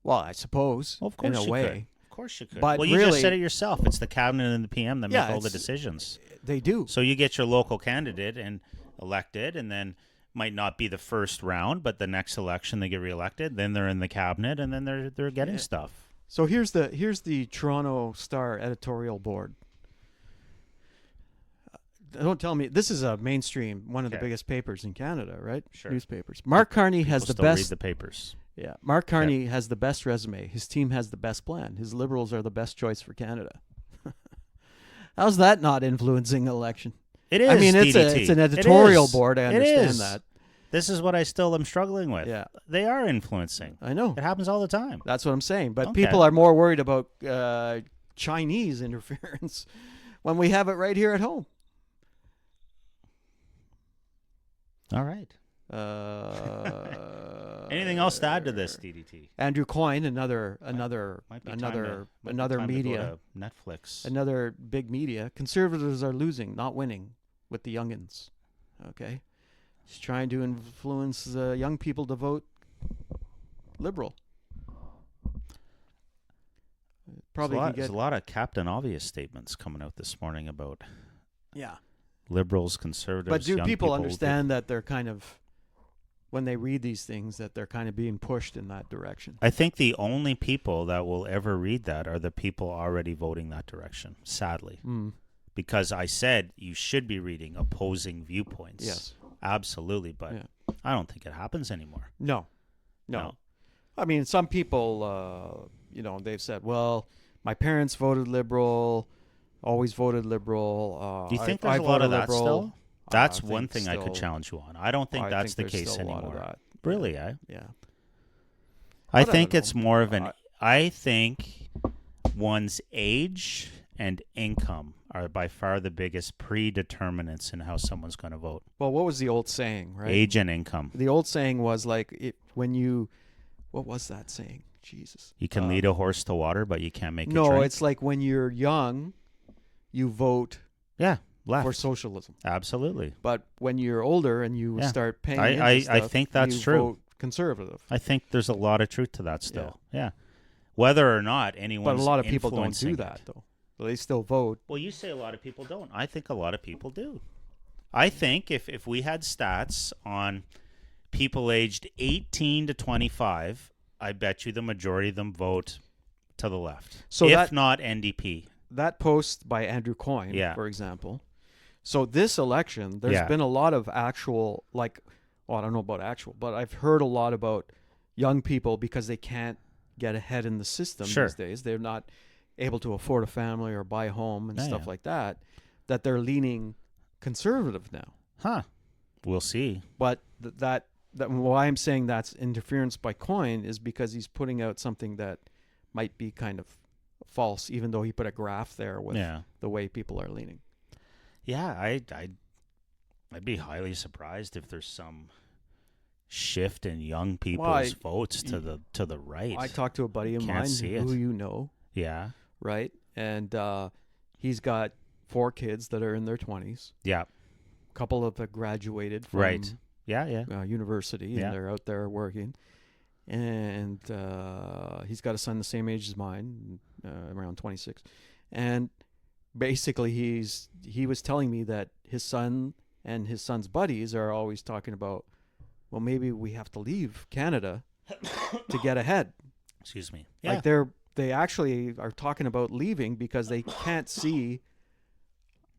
Well, I suppose, Well, of course in a you way. could. Of course you could. But well, you really- just said it yourself. It's the cabinet and the PM that Yeah, make all the it's- decisions. They do. So you get your local candidate and elected, and then might not be the first round, but the next election they get reelected. Then they're in the cabinet, and then they're getting stuff. So here's the Toronto Star editorial board. Don't tell me this is a mainstream, one of the Okay. biggest papers in Canada, right? Sure. Newspapers. Mark Carney has People the still best. read the papers. Yeah, Mark Carney has the best resume. His team has the best plan. His Liberals are the best choice for Canada. How's that not influencing election? It is. I mean, it's DDT. an editorial It is. board. I It understand is. that. This is what I still am struggling with. Yeah. They are influencing. I know. It happens all the time. That's what I'm saying. But Okay. people are more worried about Chinese interference when we have it right here at home. All right. Uh, Anything else to add to this, DDT? Andrew Coyne, another Might be time to media, go to Netflix. another big media. Conservatives are losing, not winning, with the youngins. Okay, he's trying to influence young people to vote Liberal. Probably can There's get a lot of Captain Obvious statements coming out this morning about yeah. liberals, conservatives. But do young people who understand that they're kind of, when they read these things, that they're kind of being pushed in that direction? I think the only people that will ever read that are the people already voting that direction, sadly. Because I said you should be reading opposing viewpoints. Yes. Absolutely. But Yeah. I don't think it happens anymore. No. I mean, some people, they've said, well, my parents voted Liberal, always voted Liberal. Do you think I there's a lot of voted that Liberal. still? That's I one think thing I could still- challenge you on. I don't think I that's think the there's case still a lot anymore. of that. Really, eh? Yeah. I But I think don't it's know. more of an. I think one's age and income are by far the biggest predeterminants in how someone's going to vote. Well, what was the old saying, right? Age and income. The old saying was like, what was that saying? Jesus. You can lead a horse to water, but you can't make it No, drink. it's like when you're young, you vote yeah, left. for socialism. Absolutely. But when you're older and you Yeah. start paying I into stuff, think that's you true. vote conservative. I think there's a lot of truth to that still. Yeah. Whether or not anyone's But a lot of people don't influencing do that, though. They still vote. Well, you say a lot of people don't. I think a lot of people do. I think if we had stats on people aged 18 to 25, I bet you the majority of them vote to the left. So if not NDP. That post by Andrew Coyne, Yeah. for example. So this election, there's Yeah. been a lot of actual, I don't know about actual, but I've heard a lot about young people because they can't get ahead in the system Sure. these days. They're not able to afford a family or buy a home and Yeah, stuff yeah. like that, that they're leaning conservative now. Huh. We'll see. But that why I'm saying that's interference by Coyne is because he's putting out something that might be kind of false, even though he put a graph there with the way people are leaning. Yeah, I'd be highly surprised if there's some shift in young people's votes to the right. I talked to a buddy of Can't mine see who it. you know, Yeah. right? And he's got 4 kids that are in their 20s. Yeah. A couple of them graduated from Right. Yeah. university, Yeah. and they're out there working. And he's got a son the same age as mine, around 26. And basically, he was telling me that his son and his son's buddies are always talking about, well, maybe we have to leave Canada to get ahead. Excuse me. Yeah. Like they actually are talking about leaving because they can't see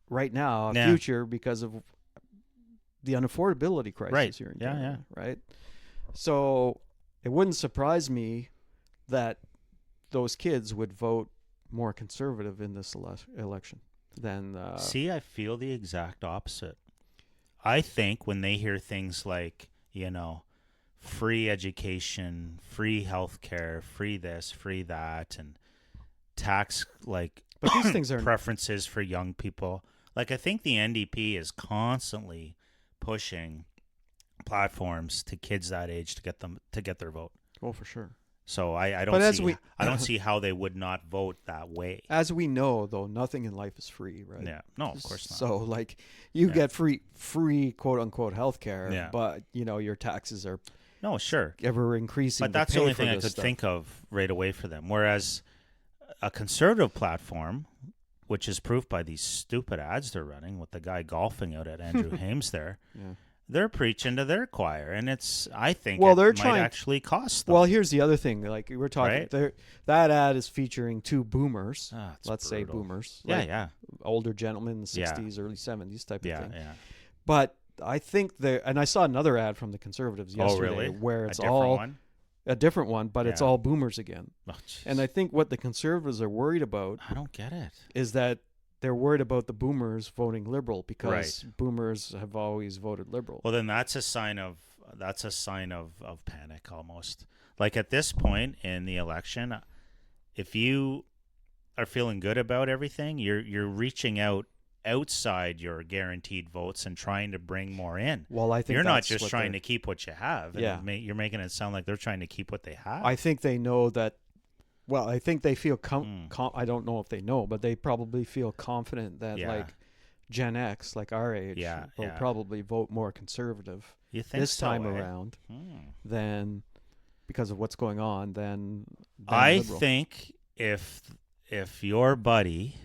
right now a Yeah. future because of the unaffordability crisis Right. here in Yeah, Canada, right? So it wouldn't surprise me that those kids would vote more conservative in this election. than. See, I feel the exact opposite. I think when they hear things like, free education, free healthcare, free this, free that, and tax but these things are preferences for young people. Like, I think the NDP is constantly pushing platforms to kids that age to get their vote. Oh, for sure. So I don't see how they would not vote that way. As we know, though, nothing in life is free, right? Yeah, no, of course not. So, like, you get free quote unquote healthcare, but your taxes are ever increasing. But that's the only thing I could think of right away for them. Whereas a conservative platform, which is proof by these stupid ads they're running with the guy golfing out at Andrew Hames there. Yeah. They're preaching to their choir, and I think it might actually cost them. Well, here's the other thing. Like, we're talking, that ad is featuring two boomers. Let's say boomers. Yeah. Older gentlemen in the 60s, early 70s type of thing. Yeah. But I think and I saw another ad from the Conservatives yesterday where it's a different one, but it's all boomers again. Oh, and I think what the Conservatives are worried about, I don't get it, is that they're worried about the boomers voting Liberal because boomers have always voted Liberal. Well, then that's a sign of panic almost. Like, at this point in the election, if you are feeling good about everything, you're reaching outside your guaranteed votes and trying to bring more in. Well, I think you're not just trying to keep what you have. Yeah, you're making it sound like they're trying to keep what they have. I think they know that. Well, I think they feel I don't know if they know, but they probably feel confident that like Gen X, like our age, will probably vote more conservative this time around than because of what's going on. Than I Liberal. think if your buddy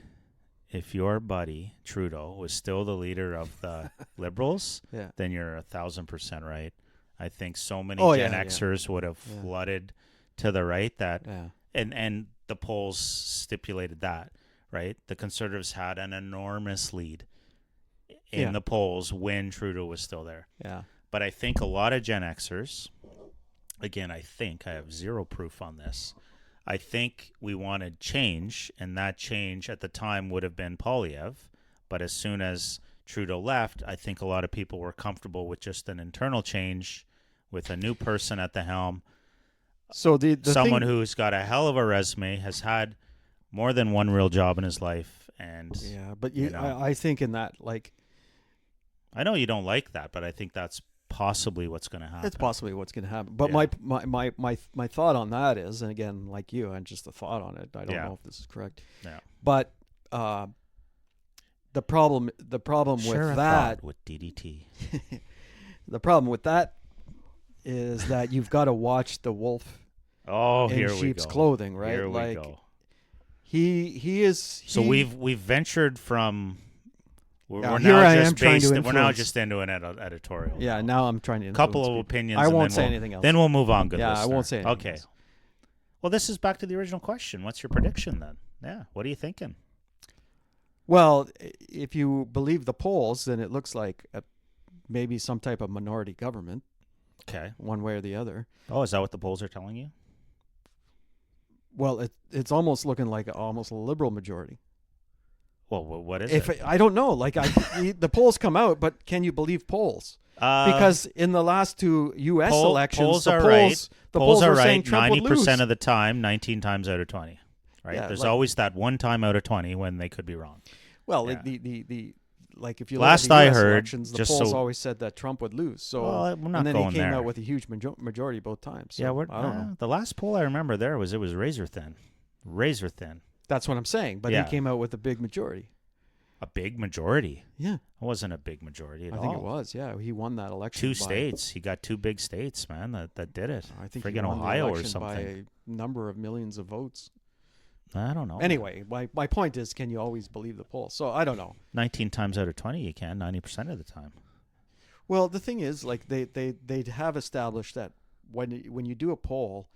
Trudeau was still the leader of the Liberals, then you're 1,000% right. I think so many Gen Xers would have flooded to the right that. Yeah. And the polls stipulated that, right? The Conservatives had an enormous lead in the polls when Trudeau was still there. Yeah. But I think a lot of Gen Xers, again, I have zero proof on this. I think we wanted change, and that change at the time would have been Poilievre. But as soon as Trudeau left, I think a lot of people were comfortable with just an internal change with a new person at the helm. So the someone who's got a hell of a resume, has had more than one real job in his life, and but I think in that, like, I know you don't like that, but I think that's possibly what's going to happen. It's possibly what's going to happen. But my thought on that is, and again, like you, and just a thought on it. I don't know if this is correct. Yeah. But the problem with that with DDT, the problem with that is that you've got to watch the wolf in sheep's clothing, right? Here we go. He is. So we've ventured from. We're now just into an editorial. Yeah, now I'm trying to. A couple of opinions. I won't say anything else. Then we'll move on. Good listener. I won't say anything. Okay. Else. Well, this is back to the original question. What's your prediction then? Yeah. What are you thinking? Well, if you believe the polls, then it looks like maybe some type of minority government. Okay. One way or the other. Oh, is that what the polls are telling you? Well, it's almost looking like almost a liberal majority. Well, what is it? I don't know. Like, the polls come out, but can you believe polls? Because in the last two U.S. elections, the polls are right 90% of the time, 19 times out of 20. Right? Yeah, there's always that one time out of 20 when they could be wrong. Well, like if you look at the US elections, the polls always said that Trump would lose. So we're not and then going he came there. out with a huge majority both times. So yeah, I don't know. The last poll I remember it was razor thin. That's what I'm saying. But he came out with a big majority. A big majority? Yeah. It wasn't a big majority at all. I think it was, yeah. He won that election. Two states. He got two big states, man, that did it. I think friggin' he won Ohio the election or something. by a number of millions of votes. I don't know. Anyway, my point is, can you always believe the poll? So I don't know. 19 times out of 20 you can, 90% of the time. Well, the thing is, like, they have established that when you do a poll,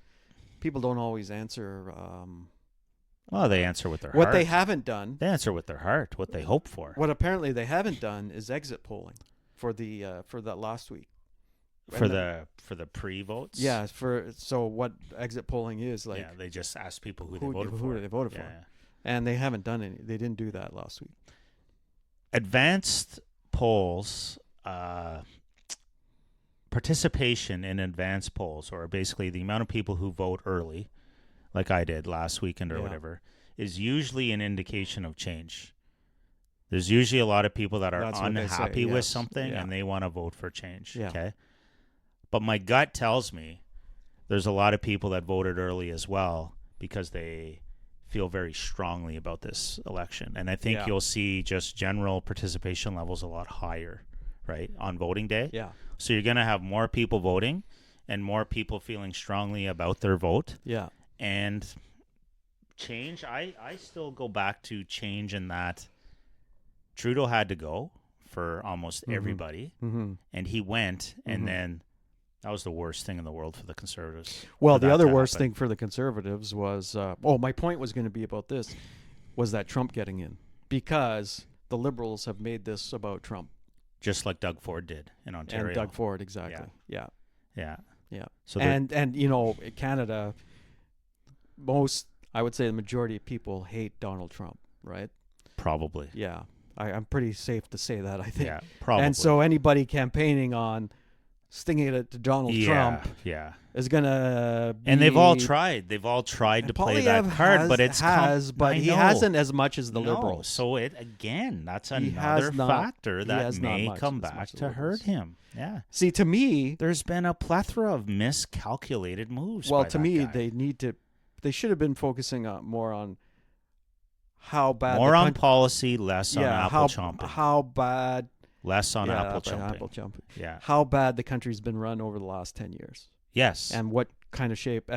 people don't always answer well, they answer with their heart. What they haven't done. They answer with their heart, what they hope for. What apparently they haven't done is exit polling for that last week. For the pre-votes? Yeah, so what exit polling is like. Yeah, they just ask people who they voted for. Yeah. And they haven't done any. They didn't do that last week. advanced polls, participation in advanced polls, or basically the amount of people who vote early, like I did last weekend or whatever, is usually an indication of change. There's usually a lot of people that are That's what they unhappy say, with yes. something Yeah. and they want to vote for change. Yeah. Okay. But my gut tells me there's a lot of people that voted early as well because they feel very strongly about this election. And I think you'll see just general participation levels a lot higher, right, on voting day. Yeah. So you're going to have more people voting and more people feeling strongly about their vote. Yeah. And change, I still go back to change in that Trudeau had to go for almost everybody, and he went, and then that was the worst thing in the world for the Conservatives. Well, for the that other to worst happen. thing for the Conservatives was, my point was going to be about this, was that Trump getting in, because the Liberals have made this about Trump. Just like Doug Ford did in Ontario. And Doug Ford, exactly. Yeah. Yeah. Yeah. So and in Canada, I would say the majority of people hate Donald Trump, right? probably. Yeah. I'm pretty safe to say that, I think. Yeah, probably. And so anybody campaigning on stinging it to Donald Trump is going to be... And they've all tried. They've all tried to play that card, but it's but he hasn't as much as the Liberals. So that's He another has not- factor he that has not may much come as back much as to the hurt Liberals. him. Yeah. See, to me... There's been a plethora of miscalculated moves. Well, by to that me, guy. they should have been focusing more on how bad... More on policy, less on apple chomping. How bad... Less on apple Apple chomping. chomping. Yeah. How bad the country's been run over the last 10 years. Yes. And what kind of shape...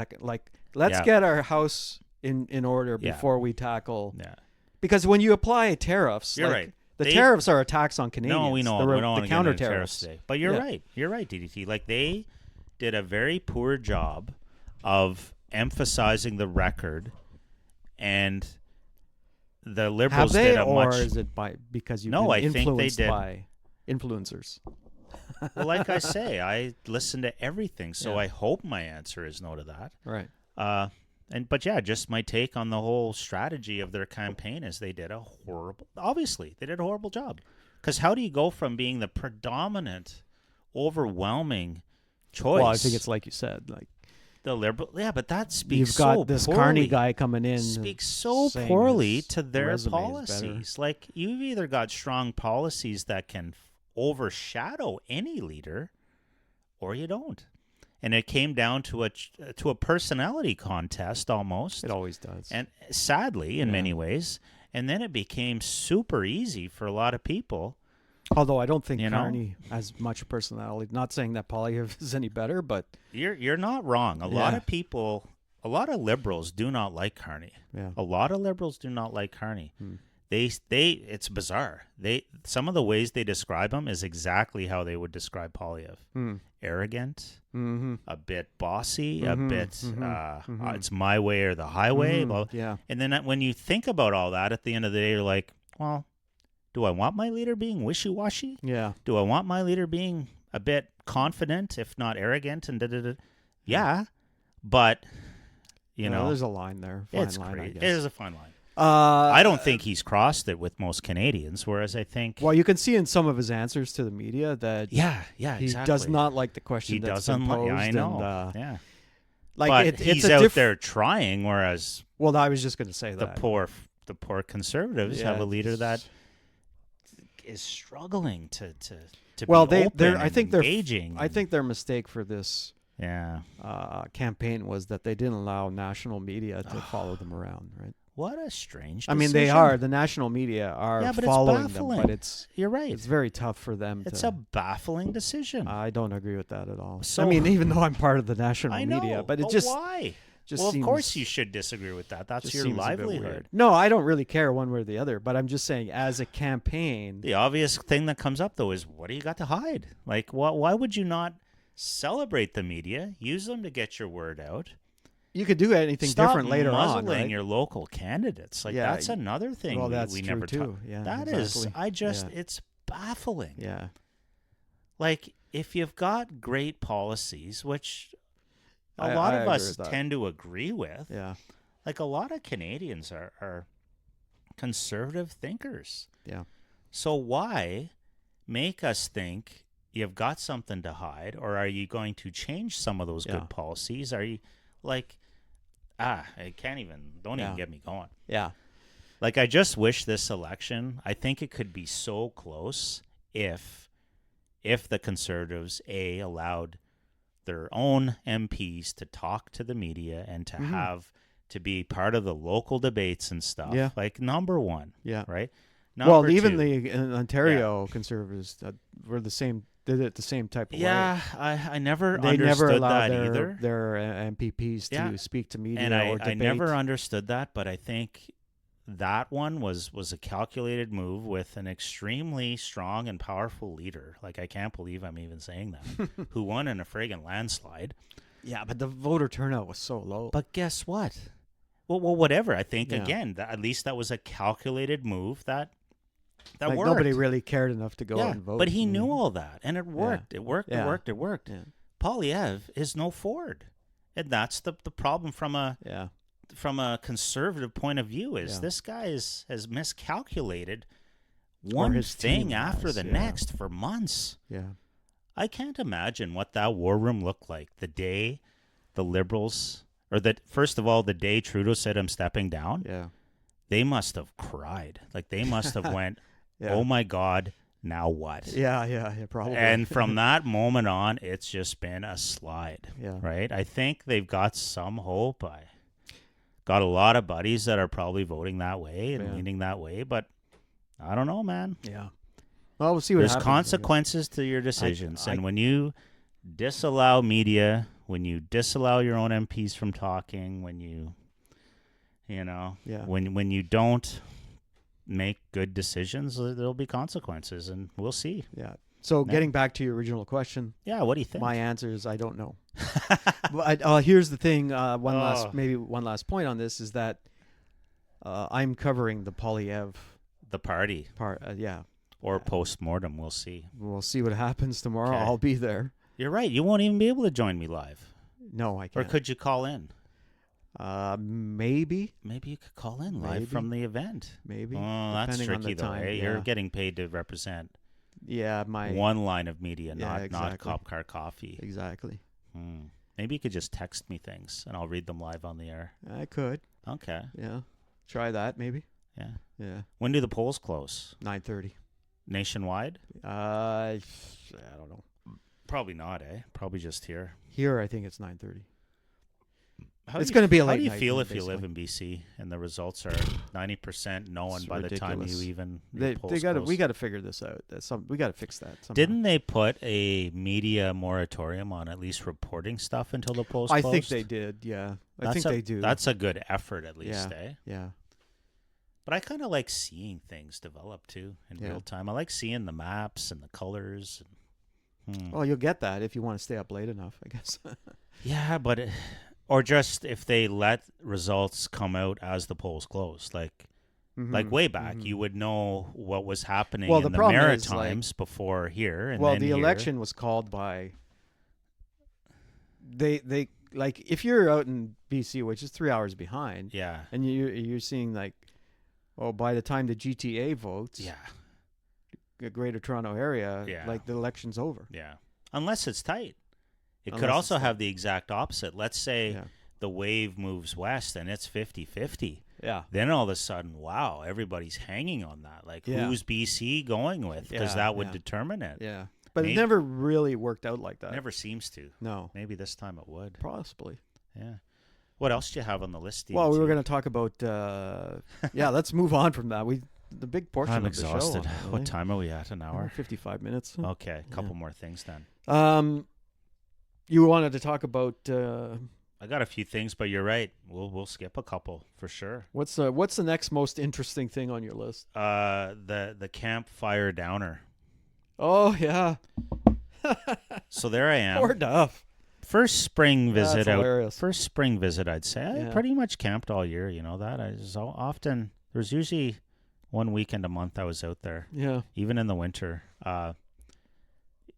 let's get our house in order before we tackle... Yeah. Because when you apply tariffs... You're right. The tariffs are a tax on Canadians. No, we know. The, we don't the want to counter get into tariffs today. But you're right. You're right, DDT. Like, they did a very poor job of emphasizing the record, and the Liberals Have they, did a or much... is it because you've No, been I think they influenced did. by influencers? Well, like I say, I listen to everything, so Yeah. I hope my answer is no to that. Right. But just my take on the whole strategy of their campaign is they did a horrible job. Because how do you go from being the predominant, overwhelming choice? Well, I think it's like you said, like the Liberal. Yeah, but that speaks you've got so this poorly. Carney guy coming in, Speaks so saying poorly his to their resume is better. policies. Like, you've either got strong policies that can overshadow any leader, or you don't. And it came down to a personality contest almost. It always does. And sadly, in many ways. And then it became super easy for a lot of people. Although I don't think You know? Carney has much personality. Not saying that Poilievre is any better, but You're not wrong. A lot of people, a lot of Liberals do not like Carney. yeah. A lot of Liberals do not like Carney. It's bizarre. Some of the ways they describe him is exactly how they would describe Poilievre. Arrogant, a bit bossy, a bit it's my way or the highway. Yeah. And then when you think about all that, at the end of the day, you're like, well, do I want my leader being wishy-washy? Yeah. Do I want my leader being a bit confident, if not arrogant? And yeah, but there's a line there. Fine it's line, I great. guess. It is a fine line. I don't think he's crossed it with most Canadians, whereas I think... Well, you can see in some of his answers to the media that he he does not like the question He that's doesn't been like... posed. I know. And, but it's he's a out there trying, whereas Well, I was just going to say the that. poor Conservatives have a leader that is struggling to be open I think and engaging. I think their mistake for this Yeah. campaign was that they didn't allow national media to follow them around, right? What a strange I mean, they decision. are. The national media are Yeah, but following it's them, baffling. but You're right. it's very tough for them It's to... a baffling decision. I don't agree with that at all. So- I mean, even though I'm part of the national I know, media, but it but just... why? just Well, of seems- course you should disagree with that. That's just your seems a bit livelihood. weird. No, I don't really care one way or the other, but I'm just saying, as a campaign... The obvious thing that comes up, though, is what do you got to hide? Like, why would you not celebrate the media, use them to get your word out? You could do anything Stop different later on, muzzling right? your local candidates. Like, Yeah, that's another thing well, that's we true never too. talk. Yeah, That exactly. is, Yeah. it's baffling. Yeah. Like, if you've got great policies, which a I lot of agree us with that. tend to agree with, Yeah. like a lot of Canadians are conservative thinkers. Yeah. So why make us think you've got something to hide, or are you going to change some of those good policies? Are you like, I can't even, don't even get me going. Yeah. Like, I just wish this election, I think it could be so close if the Conservatives, allowed their own MPs to talk to the media and to have to be part of the local debates and stuff. Yeah. Like, number one. Yeah. Right? Well, Number even two, the Ontario Conservatives were did it the same type of way. I never They understood never allowed that either. their MPPs to speak to media And or I debate. never understood that, but I think that one was a calculated move with an extremely strong and powerful leader. Like, I can't believe I'm even saying that. Who won in a friggin' landslide. Yeah, but the voter turnout was so low. But guess what? Well, whatever. I think, Yeah. again, at least that was a calculated move that like worked. nobody really cared enough to go out and vote. But he knew all that, and it worked. Yeah. It worked. Yeah. It worked. It worked. Yeah. Poilievre is no Ford, and that's the problem from a conservative point of view. Is this guy has miscalculated one his thing team after has, the next for months. Yeah. I can't imagine what that war room looked like the day the Liberals, or that first of all, the day Trudeau said, "I'm stepping down." Yeah. They must have cried. Like, they must have went, Yeah. "Oh my God, now what?" Yeah, probably. And from that moment on, it's just been a slide. Yeah. Right? I think they've got some hope. I got a lot of buddies that are probably voting that way and leaning that way, but I don't know, man. Yeah. Well, we'll see what There's happens. consequences to your decisions. And when you disallow media, when you disallow your own MPs from talking, when you when you don't make good decisions, there'll be consequences, and we'll see. Yeah. So getting back to your original question. Yeah, what do you think? My answer is I don't know. But here's the thing. One last point on this is that I'm covering the Poilievre the party part. Or post-mortem. We'll see. We'll see what happens tomorrow. Okay. I'll be there. You're right. You won't even be able to join me live. No, I Or can't. could you call in? Maybe. Maybe you could call in live from the event. Maybe. Oh, that's depending on tricky the though. time. Eh? Yeah. You're getting paid to represent my one line of media, Yeah, not exactly. Cop Car Coffee. Exactly. Maybe you could just text me things and I'll read them live on the air. I could. Okay. Yeah. Try that maybe. Yeah. Yeah. When do the polls close? 9:30. Nationwide? I don't know. Probably not, eh? Probably just here. Here, I think it's 9:30. It's do going to be a How late do you night feel one, if you live basically. in BC and the results are 90% known It's by the time ridiculous. you even They polls got to. close? We got to figure this out. We got to fix that. Somehow. Didn't they put a media moratorium on at least reporting stuff until the polls I closed? think they did. Yeah, I think they do. That's a good effort, at least, eh? Yeah. But I kind of like seeing things develop too in real time. I like seeing the maps and the colors. Well, you'll get that if you want to stay up late enough, I guess. Yeah, but or just if they let results come out as the polls close, like way back, you would know what was happening Well, in the the problem is, Maritimes before here. And well, then the here. election was called by. They like if you're out in BC, which is 3 hours behind. Yeah. And you're seeing like, by the time the GTA votes. Yeah. The Greater Toronto area, Yeah. like the election's over. Yeah. Unless it's tight. It could Unless also it's have the exact opposite. Let's say Yeah. the wave moves west and it's 50-50. Yeah. Then all of a sudden, wow, everybody's hanging on that. Like, Yeah. who's BC going with? Because Yeah, that would yeah. determine it. Yeah. But Maybe- it never really worked out like that. Never seems to. No. Maybe this time it would. Possibly. Yeah. What else do you have on the list, Well, we were DDT? going to talk about. Let's move on from that. The big portion I'm of the exhausted. show. What time are we at? An hour? 55 minutes. Okay, a couple more things then. You wanted to talk about I got a few things, but you're right. We'll skip a couple for sure. what's the next most interesting thing on your list? The campfire downer. Oh yeah. So there I am. Poor Duff. First spring visit That's hilarious. First spring visit, I'd say. I Yeah. pretty much camped all year. You know that. There's usually one weekend a month I was out there, Yeah. even in the winter.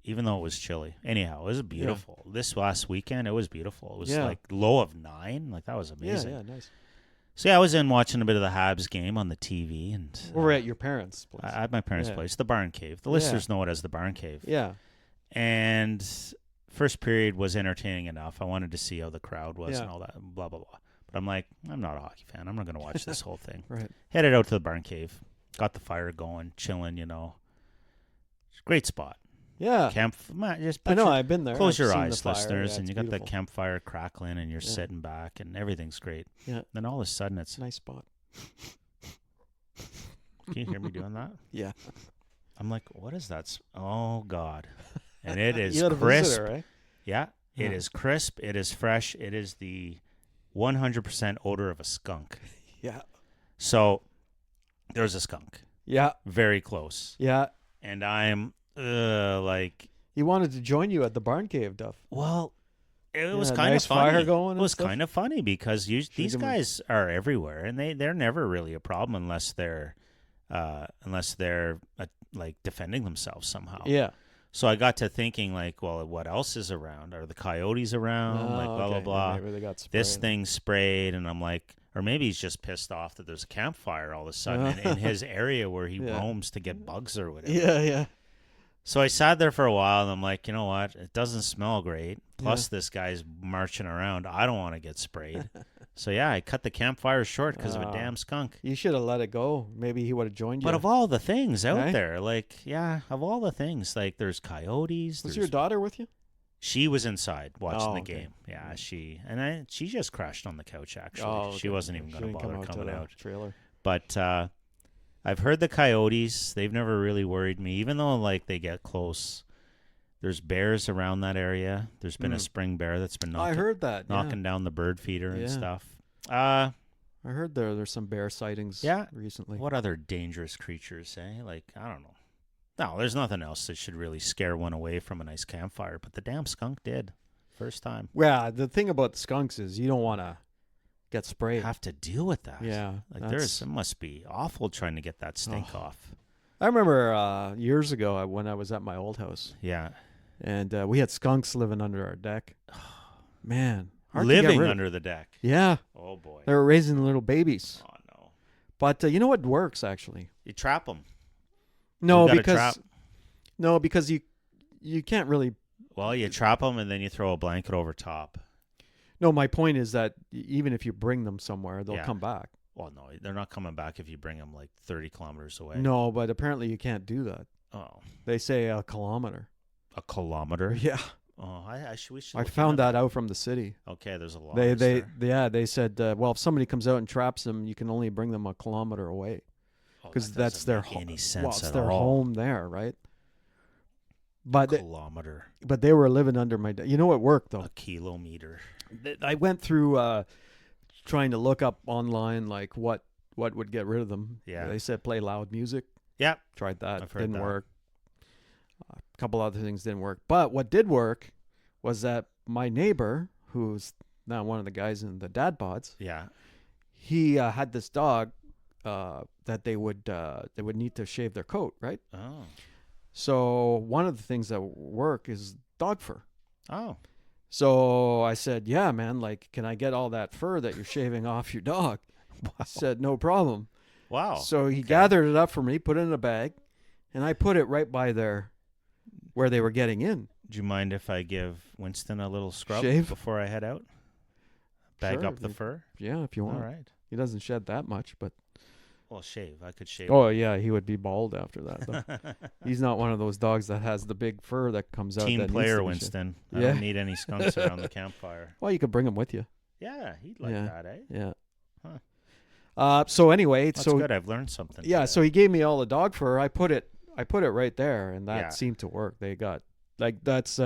Even though it was chilly. Anyhow, it was beautiful. This last weekend, it was beautiful. It was Yeah. like low of 9. Like, that was amazing. Yeah. Nice. So yeah, I was in watching a bit of the Habs game on the TV, and Over at your parents' place. at my parents' Yeah. place, the Barn Cave. The listeners know it as the Barn Cave. Yeah. And first period was entertaining enough. I wanted to see how the crowd was Yeah. and all that, blah, blah, blah. But I'm like, I'm not a hockey fan. I'm not going to watch this whole thing. Right. Headed out to the Barn Cave. Got the fire going, chilling, Great spot. Yeah. Just I know. I've been there. close I've your seen eyes, the fire. listeners, Yeah, and it's you got the beautiful. campfire crackling, and you're Yeah. sitting back, and everything's great. Yeah. Then all of a sudden, it's... Nice spot. Can you hear me doing that? Yeah. I'm like, what is that? Oh, God. And it is You had a crisp. visitor, right? Yeah, it Yeah. is crisp. It is fresh. It is the 100% odor of a skunk. Yeah. So there's a skunk Yeah. very close. Yeah. And I'm like, He wanted to join you at the Barn Cave, Duff. well, it was Yeah, kind nice of funny. fire going It and was stuff? kind of funny because these him- guys are everywhere, and they're never really a problem unless they're like defending themselves somehow. Yeah. So I got to thinking, like, well, what else is around? Are the coyotes around? Like, blah, okay. blah, blah. Maybe they got This sprayed. thing sprayed, and I'm like, or maybe he's just pissed off that there's a campfire all of a sudden in his area where he Yeah. roams to get bugs or whatever. Yeah. Yeah. So I sat there for a while, and I'm like, you know what? It doesn't smell great. Plus, this guy's marching around. I don't want to get sprayed. So, yeah, I cut the campfire short because of a damn skunk. You should have let it go. Maybe he would have joined you. But of all the things out Right? there, like, yeah, of all the things, like, there's coyotes. Was there's your daughter with you? She was inside watching Oh, the okay. game. Yeah, she just crashed on the couch. Actually, Oh, she okay. wasn't even She going to didn't come bother out to coming the out. Trailer. But I've heard the coyotes. They've never really worried me, even though like they get close. There's bears around that area. There's been a spring bear that's been I heard that. knocking down the bird feeder and Yeah. stuff. I heard there's some bear sightings. Yeah. Recently. What other dangerous creatures? Like I don't know. No, there's nothing else that should really scare one away from a nice campfire. But the damn skunk did. First time. Yeah. The thing about skunks is you don't want to get sprayed. Have to deal with that. Yeah. Like that's- it must be awful trying to get that stink off. I remember years ago when I was at my old house, Yeah. and we had skunks living under our deck. Man, hard to get Living rid of. under the deck. Yeah, Oh boy. they were raising little babies. Oh no. But you know what works actually? You trap them. No, You gotta because trap. no, because you can't really. Well, you trap them and then you throw a blanket over top. No, my point is that even if you bring them somewhere, they'll Yeah. come back. Well, no, they're not coming back if you bring them like 30 kilometers away. No, but apparently you can't do that. Oh, They say a kilometer. a kilometer? Yeah, Oh, we should I look found into that out from the city. Okay, there's a lot. They said well, if somebody comes out and traps them, you can only bring them a kilometer away because that's their home. any sense Well, it's at their all. home there, right? But Kilometer. but they were living under my. You know what worked though? A kilometer. I went through trying to look up online like what would get rid of them. Yeah. They said play loud music. Yeah. Tried that. I've heard Didn't that. work. A couple other things didn't work. But what did work was that my neighbor, who's now one of the guys in the dad pods, Yeah. he had this dog that they would need to shave their coat, right? Oh. So one of the things that work is dog fur. Oh. So I said, yeah, man, like, can I get all that fur that you're shaving off your dog? He said, no problem. Wow. So he gathered it up for me, put it in a bag, and I put it right by where they were getting in. Do you mind if I give Winston a little scrub Shave? before I head out? Bag Sure, up the fur? Yeah, if you want. All right. He doesn't shed that much, but Well, shave. I could shave. oh yeah, he would be bald after that. Though. He's not one of those dogs that has the big fur that comes out. Team that needs player, to be shaved. Winston. I Yeah. don't need any skunks around the campfire. Well, you could bring him with you. Yeah, he'd like Yeah. that, eh? Yeah. Huh. So anyway, That's so good. I've learned something. yeah, today. so he gave me all the dog fur. I put it right there, and that Yeah. seemed to work. They got like that's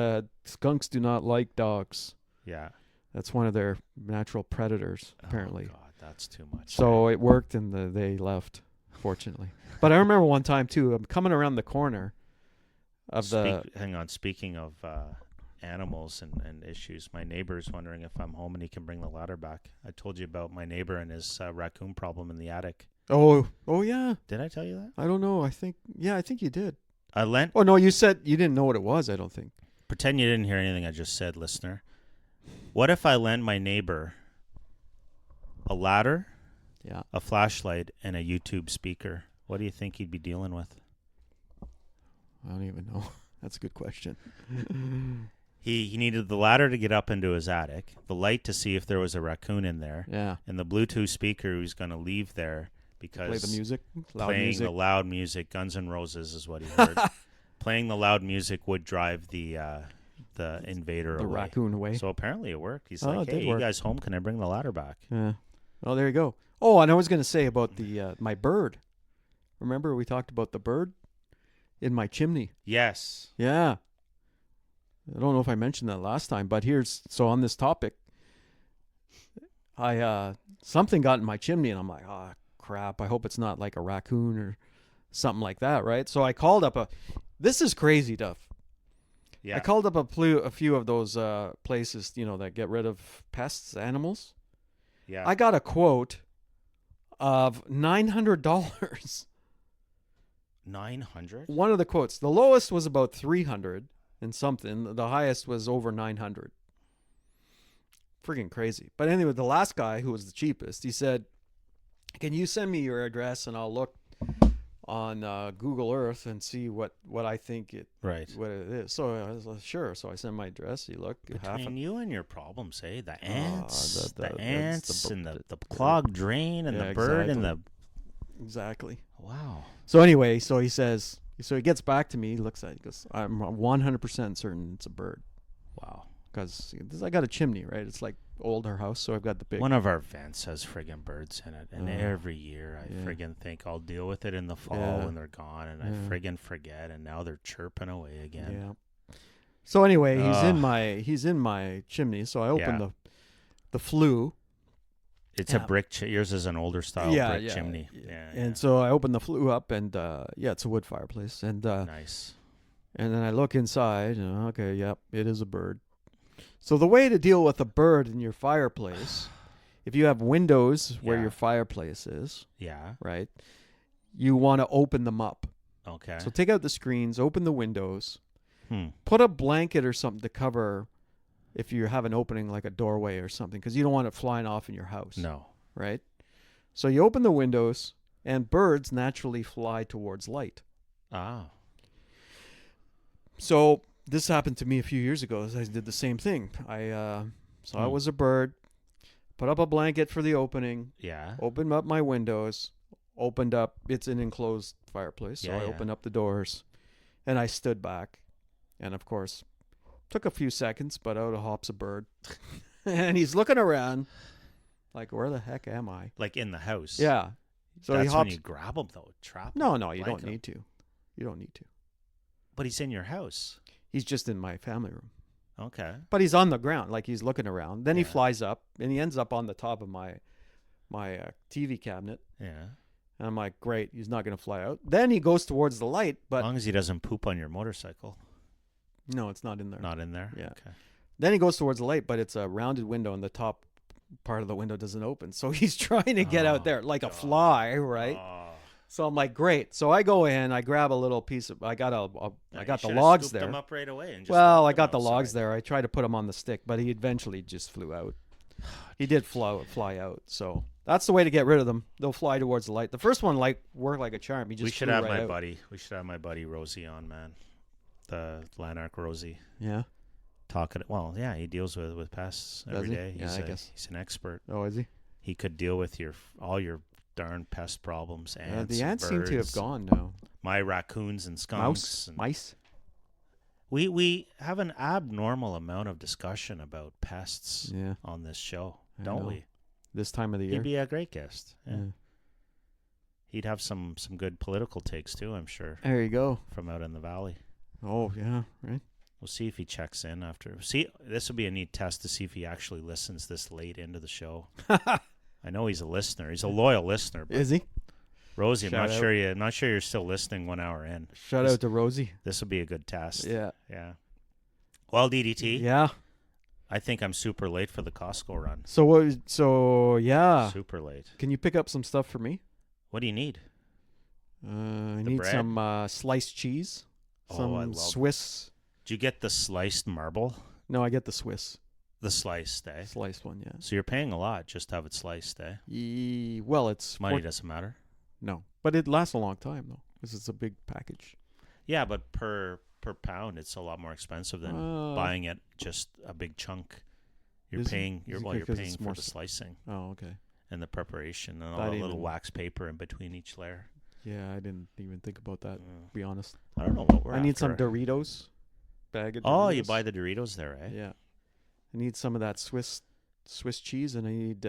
skunks do not like dogs. Yeah. That's one of their natural predators, apparently. Oh, God, that's too much. So it worked, and they left, fortunately. But I remember one time too. I'm coming around the corner of Hang on. Speaking of animals and issues, my neighbor's wondering if I'm home and he can bring the ladder back. I told you about my neighbor and his raccoon problem in the attic. Oh yeah. Did I tell you that? I don't know. I think you did. I lent. Oh no, you said you didn't know what it was. I don't think. Pretend you didn't hear anything I just said, listener. What if I lent my neighbor a ladder Yeah. a flashlight, and a YouTube speaker, what do you think he'd be dealing with? I don't even know. That's a good question. He needed the ladder to get up into his attic, the light to see if there was a raccoon in there, Yeah. and the Bluetooth speaker he's going to leave there because Play the music. Loud playing music. the loud music, Guns N' Roses is what he heard. Playing the loud music would drive the invader the away. raccoon away. So apparently it worked. He's Oh, like, it did "Hey, you work. guys home? Can I bring the ladder back?" Yeah. Oh, there you go. Oh, and I was going to say about the my bird. Remember we talked about the bird in my chimney? Yes. Yeah. I don't know if I mentioned that last time, but so on this topic, I something got in my chimney, and I'm like, oh crap! I hope it's not like a raccoon or something like that, right? So I called up This is crazy, Duff. Yeah. I called up a few of those places, that get rid of pests, animals. Yeah. I got a quote of $900. 900. One of the quotes. The lowest was about 300 and something. The highest was over 900. Freaking crazy. But anyway, the last guy, who was the cheapest, he said, "Can you send me your address and I'll look on Google Earth and see what I think what it is." So I was like, sure. So I sent my address. He looked. Between you and your problems, the ants, the ants, the and b- the clogged drain, and Yeah, the bird, and the Exactly. wow. So anyway, so he says, he gets back to me. He looks at it. He goes, "I'm 100% certain it's a bird." Wow. Because I got a chimney, right? It's like older house, so I've got the big. One of our vents has friggin' birds in it, and Oh, every year I yeah. friggin' think I'll deal with it in the fall Yeah. when they're gone, and I Yeah. friggin' forget, and now they're chirping away again. Yeah. So anyway, Ugh. he's in my chimney. So I opened Yeah. the flue. It's Yeah. a brick. Yours is an older style Yeah, brick yeah, chimney. yeah. Yeah. And so I opened the flue up, and it's a wood fireplace, and Nice. and then I look inside, and okay, yep, it is a bird. So the way to deal with a bird in your fireplace, if you have windows where Yeah. your fireplace is, Yeah. right, you want to open them up. Okay. So take out the screens, open the windows, Hmm. put a blanket or something to cover if you have an opening like a doorway or something, because you don't want it flying off in your house. No. Right? So you open the windows, and birds naturally fly towards light. Ah. So this happened to me a few years ago. I did the same thing. I saw it was a bird, put up a blanket for the opening, Yeah. opened up my windows, opened up. It's an enclosed fireplace, so Yeah, I yeah. opened up the doors, and I stood back, and of course, took a few seconds, but out hops a bird, and he's looking around, like, where the heck am I? Like in the house. Yeah. So That's he when hops. you grab him though. Trap him. No, you blanket don't him. need to. You don't need to. But he's in your house. He's just in my family room. Okay. But he's on the ground, like he's looking around. Then he Yeah. flies up, and he ends up on the top of my TV cabinet. Yeah. And I'm like, great, he's not going to fly out. Then he goes towards the light, As but long as he doesn't poop on your motorcycle. no, it's not in there. Not in there. Yeah. Okay. Then he goes towards the light, but it's a rounded window, and the top part of the window doesn't open. So he's trying to get Oh, out there like a God. fly, right? Oh. So I'm like, great. So I go in, I grab a little piece of, I got Yeah, the you should've logs scooped there. him up right away and just Well, left I got him the logs outside. there. I tried to put him on the stick, but he eventually just flew out. He did fly out. So that's the way to get rid of them. They'll fly towards the light. The first one worked like a charm. He just We should flew have right my out. buddy. We should have my buddy Rosie on, man. The Lanark Rosie. Yeah. Talking. Well, yeah, he deals with pests Does every he? day. Yeah, I guess. He's an expert. Oh, is he? He could deal with all your darn pest problems. Ants, The ants seem to have birds, gone now. My raccoons and skunks. and Mice. We have an abnormal amount of discussion about pests Yeah. on this show, I don't know. we? This time of the year. He'd be a great guest. Yeah. Yeah. He'd have some good political takes too, I'm sure, There you go. from out in the valley. Oh, yeah. Right. We'll see if he checks in after. See, this will be a neat test to see if he actually listens this late into the show. I know he's a listener. He's a loyal listener. But Is he? Rosie, I'm Shout not out. sure I'm not sure you're still listening 1 hour in. Shout out to Rosie. This will be a good test. Yeah. Yeah. Well, DDT, Yeah. I think I'm super late for the Costco run. So yeah. Super late. Can you pick up some stuff for me? What do you need? I The need bread? some sliced cheese. Oh, Some I love- Swiss. Did you get the sliced marble? No, I get the Swiss. The sliced, eh? Sliced one, yeah. So you're paying a lot just to have it sliced, eh? Well, it's Money doesn't matter. No, but it lasts a long time though, because it's a big package. Yeah, but per pound, it's a lot more expensive than buying it just a big chunk. You're paying. You're paying for the slicing. Oh, okay. And the preparation and all the little wax paper in between each layer. Yeah, I didn't even think about that. To be honest, I don't know what we're. I need some Doritos. Bag of Doritos. Oh, you buy the Doritos there, eh? Yeah. I need some of that Swiss cheese, and I need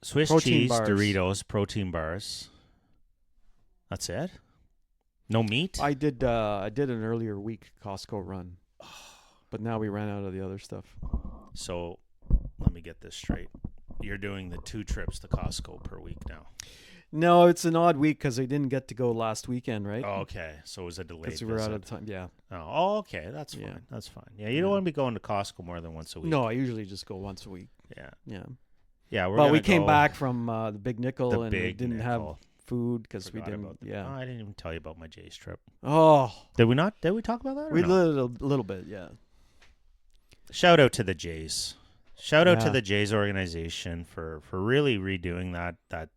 Swiss cheese, bars. Doritos, protein bars. That's it. No meat. I did an earlier week Costco run, but now we ran out of the other stuff. So, let me get this straight. You're doing the 2 trips to Costco per week now. No, it's an odd week because I didn't get to go last weekend, right? Oh, okay, so it was a delayed because we were out of time. Yeah. Oh, okay, that's fine. Yeah. That's fine. Yeah, you don't want to be going to Costco more than once a week. No, I usually just go once a week. Yeah. Yeah. Yeah. Well, we came back from the Big Nickel and we didn't have food because we didn't. Yeah. I didn't even tell you about my Jays trip. Oh. Did we not? Did we talk about that? We did a little bit. Yeah. Shout out to the Jays. Shout out to the Jays organization for really redoing that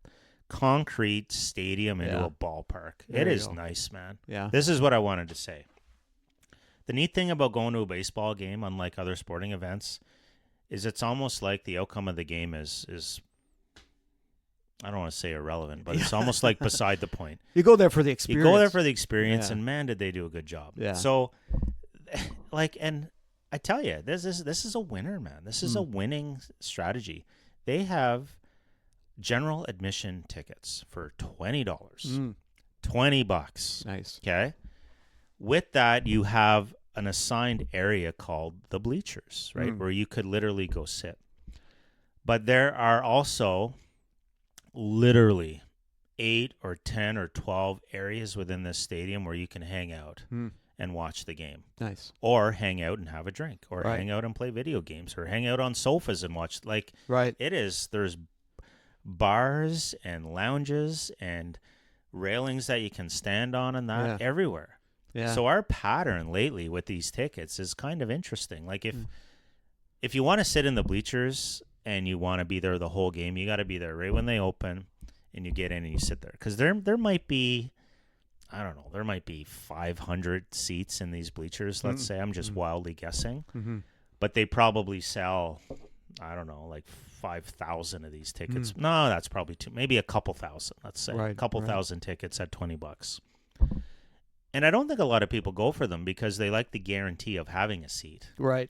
concrete stadium into a ballpark. It is nice, man. Yeah. This is what I wanted to say. The neat thing about going to a baseball game, unlike other sporting events, is it's almost like the outcome of the game is I don't want to say irrelevant, but it's almost like beside the point. You go there for the experience. You go there for the experience, and man, did they do a good job. Yeah. So, and I tell you, this is a winner, man. This is a winning strategy. They have general admission tickets for $20. $20. Nice. Okay. With that, you have an assigned area called the bleachers, right? Where you could literally go sit. But there are also literally 8 or 10 or 12 areas within this stadium where you can hang out and watch the game. Nice. Or hang out and have a drink, or hang out and play video games, or hang out on sofas and watch. There's bars and lounges and railings that you can stand on and that everywhere. Yeah. So our pattern lately with these tickets is kind of interesting. Like if you want to sit in the bleachers and you want to be there the whole game, you got to be there right when they open and you get in and you sit there. Because there might be, I don't know, there might be 500 seats in these bleachers, let's say. I'm just wildly guessing. But they probably sell, I don't know, like 5,000 of these tickets. No, that's probably maybe a couple thousand, let's say. A couple thousand tickets at $20. And I don't think a lot of people go for them because they like the guarantee of having a seat. Right.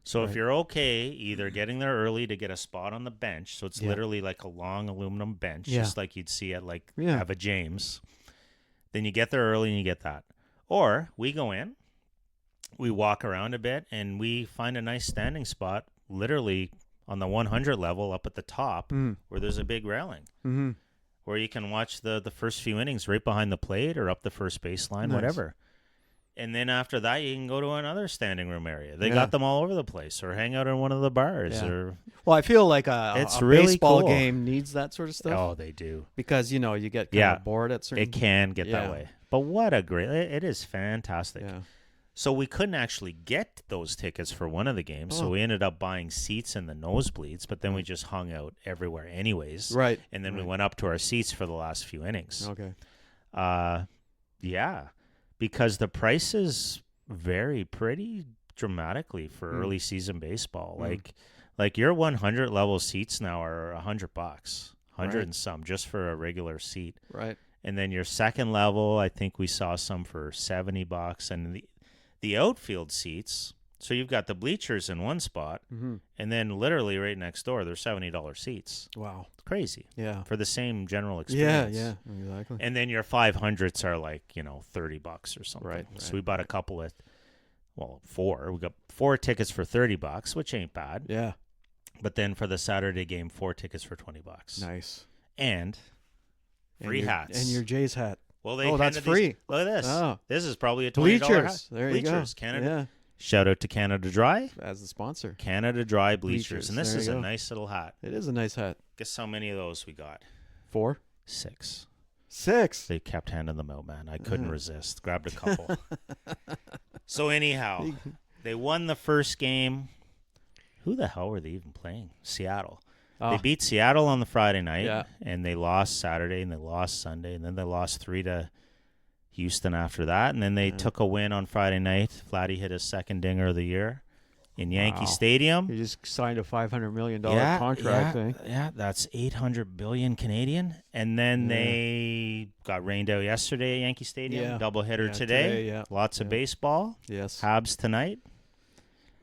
So if you're okay either getting there early to get a spot on the bench, so it's literally like a long aluminum bench, just like you'd see at Ava James, then you get there early and you get that. Or we go in, we walk around a bit, and we find a nice standing spot literally on the 100 level up at the top where there's a big railing. Where you can watch the first few innings right behind the plate or up the first baseline, whatever. And then after that, you can go to another standing room area. They got them all over the place, or hang out in one of the bars. Or well, I feel like a really baseball cool. game needs that sort of stuff. Oh, they do. Because, you get kind of bored at certain... It can get that way. But what a great... It is fantastic. Yeah. So we couldn't actually get those tickets for one of the games, so we ended up buying seats in the nosebleeds, but then we just hung out everywhere anyways. Right. And then we went up to our seats for the last few innings. Okay. Yeah, because the prices vary pretty dramatically for early season baseball. Like your 100 level seats now are $100, 100 and some just for a regular seat. Right. And then your second level, I think we saw some for $70, and the outfield seats, so you've got the bleachers in one spot, and then literally right next door, they're $70 seats. Wow. It's crazy. Yeah. For the same general experience. Yeah, exactly. And then your 500s are like, $30 or something. Right. So we bought a couple of, 4. We got 4 tickets for $30, which ain't bad. Yeah. But then for the Saturday game, 4 tickets for $20. Nice. And free hats. And your Jays hat. Well, that's free. Look at this. Oh. This is probably a $20 Bleachers. hat. There you Bleachers, go. Canada. Yeah. Shout out to Canada Dry. As the sponsor. Canada Dry Bleachers. And this There is you a go. nice little hat. It is a nice hat. Guess how many of those we got? 4? 6. 6. They kept handing them out, man. I couldn't resist. Grabbed a couple. So anyhow, they won the first game. Who the hell were they even playing? Seattle. Oh, They beat Seattle on the Friday night, Yeah. and they lost Saturday, and they lost Sunday, and then they lost 3 to Houston after that, and then they took a win on Friday night. Vladdy hit his second dinger of the year in Yankee Wow. Stadium. He just signed a $500 million contract. Eh? Yeah, that's 800 billion Canadian. And then they got rained out yesterday at Yankee Stadium. Yeah. Double hitter Yeah, today. yeah. Lots of Yeah. baseball. Yes. Habs tonight.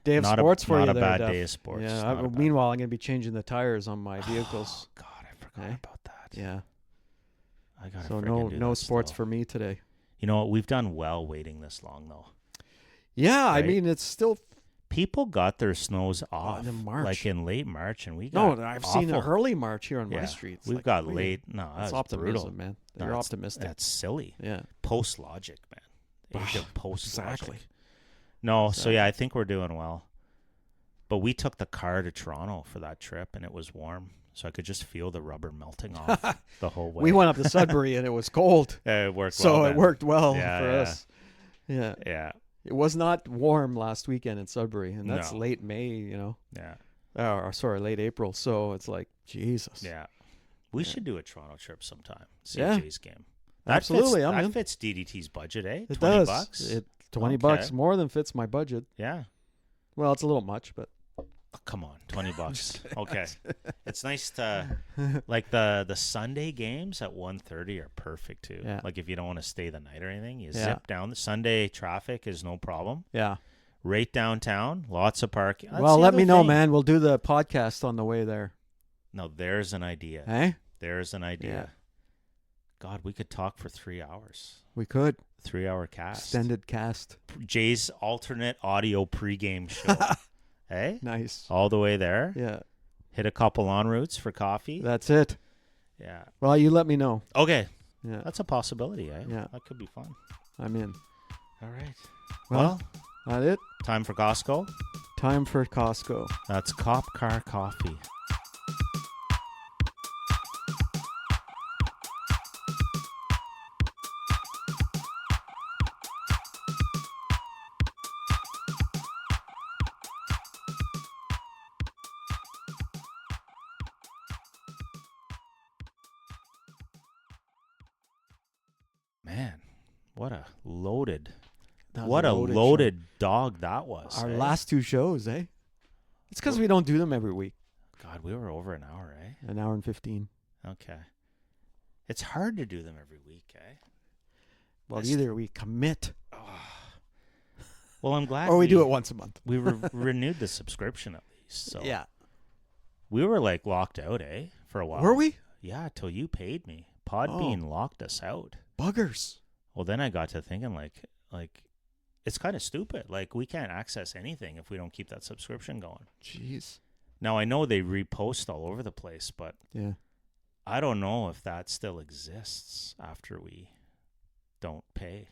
Day of Not sports a, for not you a there, bad Duff. day of sports. Yeah. Not a bad- Meanwhile, I'm going to be changing the tires on my vehicles. God, I forgot Eh? about that. Yeah. I gotta So friggin' do no that sports still. for me today. You know what? We've done well waiting this long, though. Yeah, I Right? mean it's still People got their snows off in March. like in late March, and we got no. I've seen an awful- early March here on Yeah. my streets. We've Like, got wait, late. No, That's that's optimism, brutal. man. No, You're that's- optimistic. That's silly. Yeah. Post logic, man. Age of post Exactly. logic. No, so Exactly. yeah, I think we're doing well. But we took the car to Toronto for that trip, and it was warm, so I could just feel the rubber melting off the whole way. We went up to Sudbury and it was cold, It worked so well it then. worked well Yeah, for yeah. us. Yeah. Yeah, It was not warm last weekend in Sudbury, and that's No. late May, you know. yeah, Or sorry, late April. So it's like Jesus. yeah. We Yeah. should do a Toronto trip sometime. Yeah. CJ's game. That Absolutely, I'm that in. fits DDT's budget, eh? It 20 does. bucks? It 20 Okay. bucks more than fits my budget. Yeah. Well, it's a little much, but Oh, come on, 20 bucks. Okay. It's nice to like the Sunday games at 1:30 are perfect too. Yeah. Like if you don't want to stay the night or anything, you Yeah. zip down. The Sunday traffic is no problem. yeah. Right downtown, lots of parking. That's Well, the let other me know, thing. man. We'll do the podcast on the way there. No, there's an idea. Hey, There's an idea. Yeah. God, we could talk for 3 hours. we could 3-hour cast. extended cast. Jay's alternate audio pregame show. Hey? Nice. All the way there. Yeah, Hit a couple en routes for coffee. that's it. Yeah. Well, you let me know. Okay. Yeah, That's a possibility, eh? Yeah. That could be fun. I'm in. All right. Well, Well, that it. time for Costco. Time for Costco. That's Cop Car Coffee. Man, what a loaded, That was what a show. loaded dog that was. Our eh? last two shows, eh? It's because we don't do them every week. God, we were over an hour, eh? An hour and 15. Okay. It's hard to do them every week, eh? Well, That's- either we commit Well, I'm glad or we do it once a month. We renewed the subscription at least. So Yeah. we were like locked out, eh? For a while. Were we? Yeah, till you paid me. Podbean locked us out. Buggers. Well, then I got to thinking like it's kind of stupid. Like we can't access anything if we don't keep that subscription going. Jeez. Now I know they repost all over the place, but Yeah. I don't know if that still exists after we don't pay.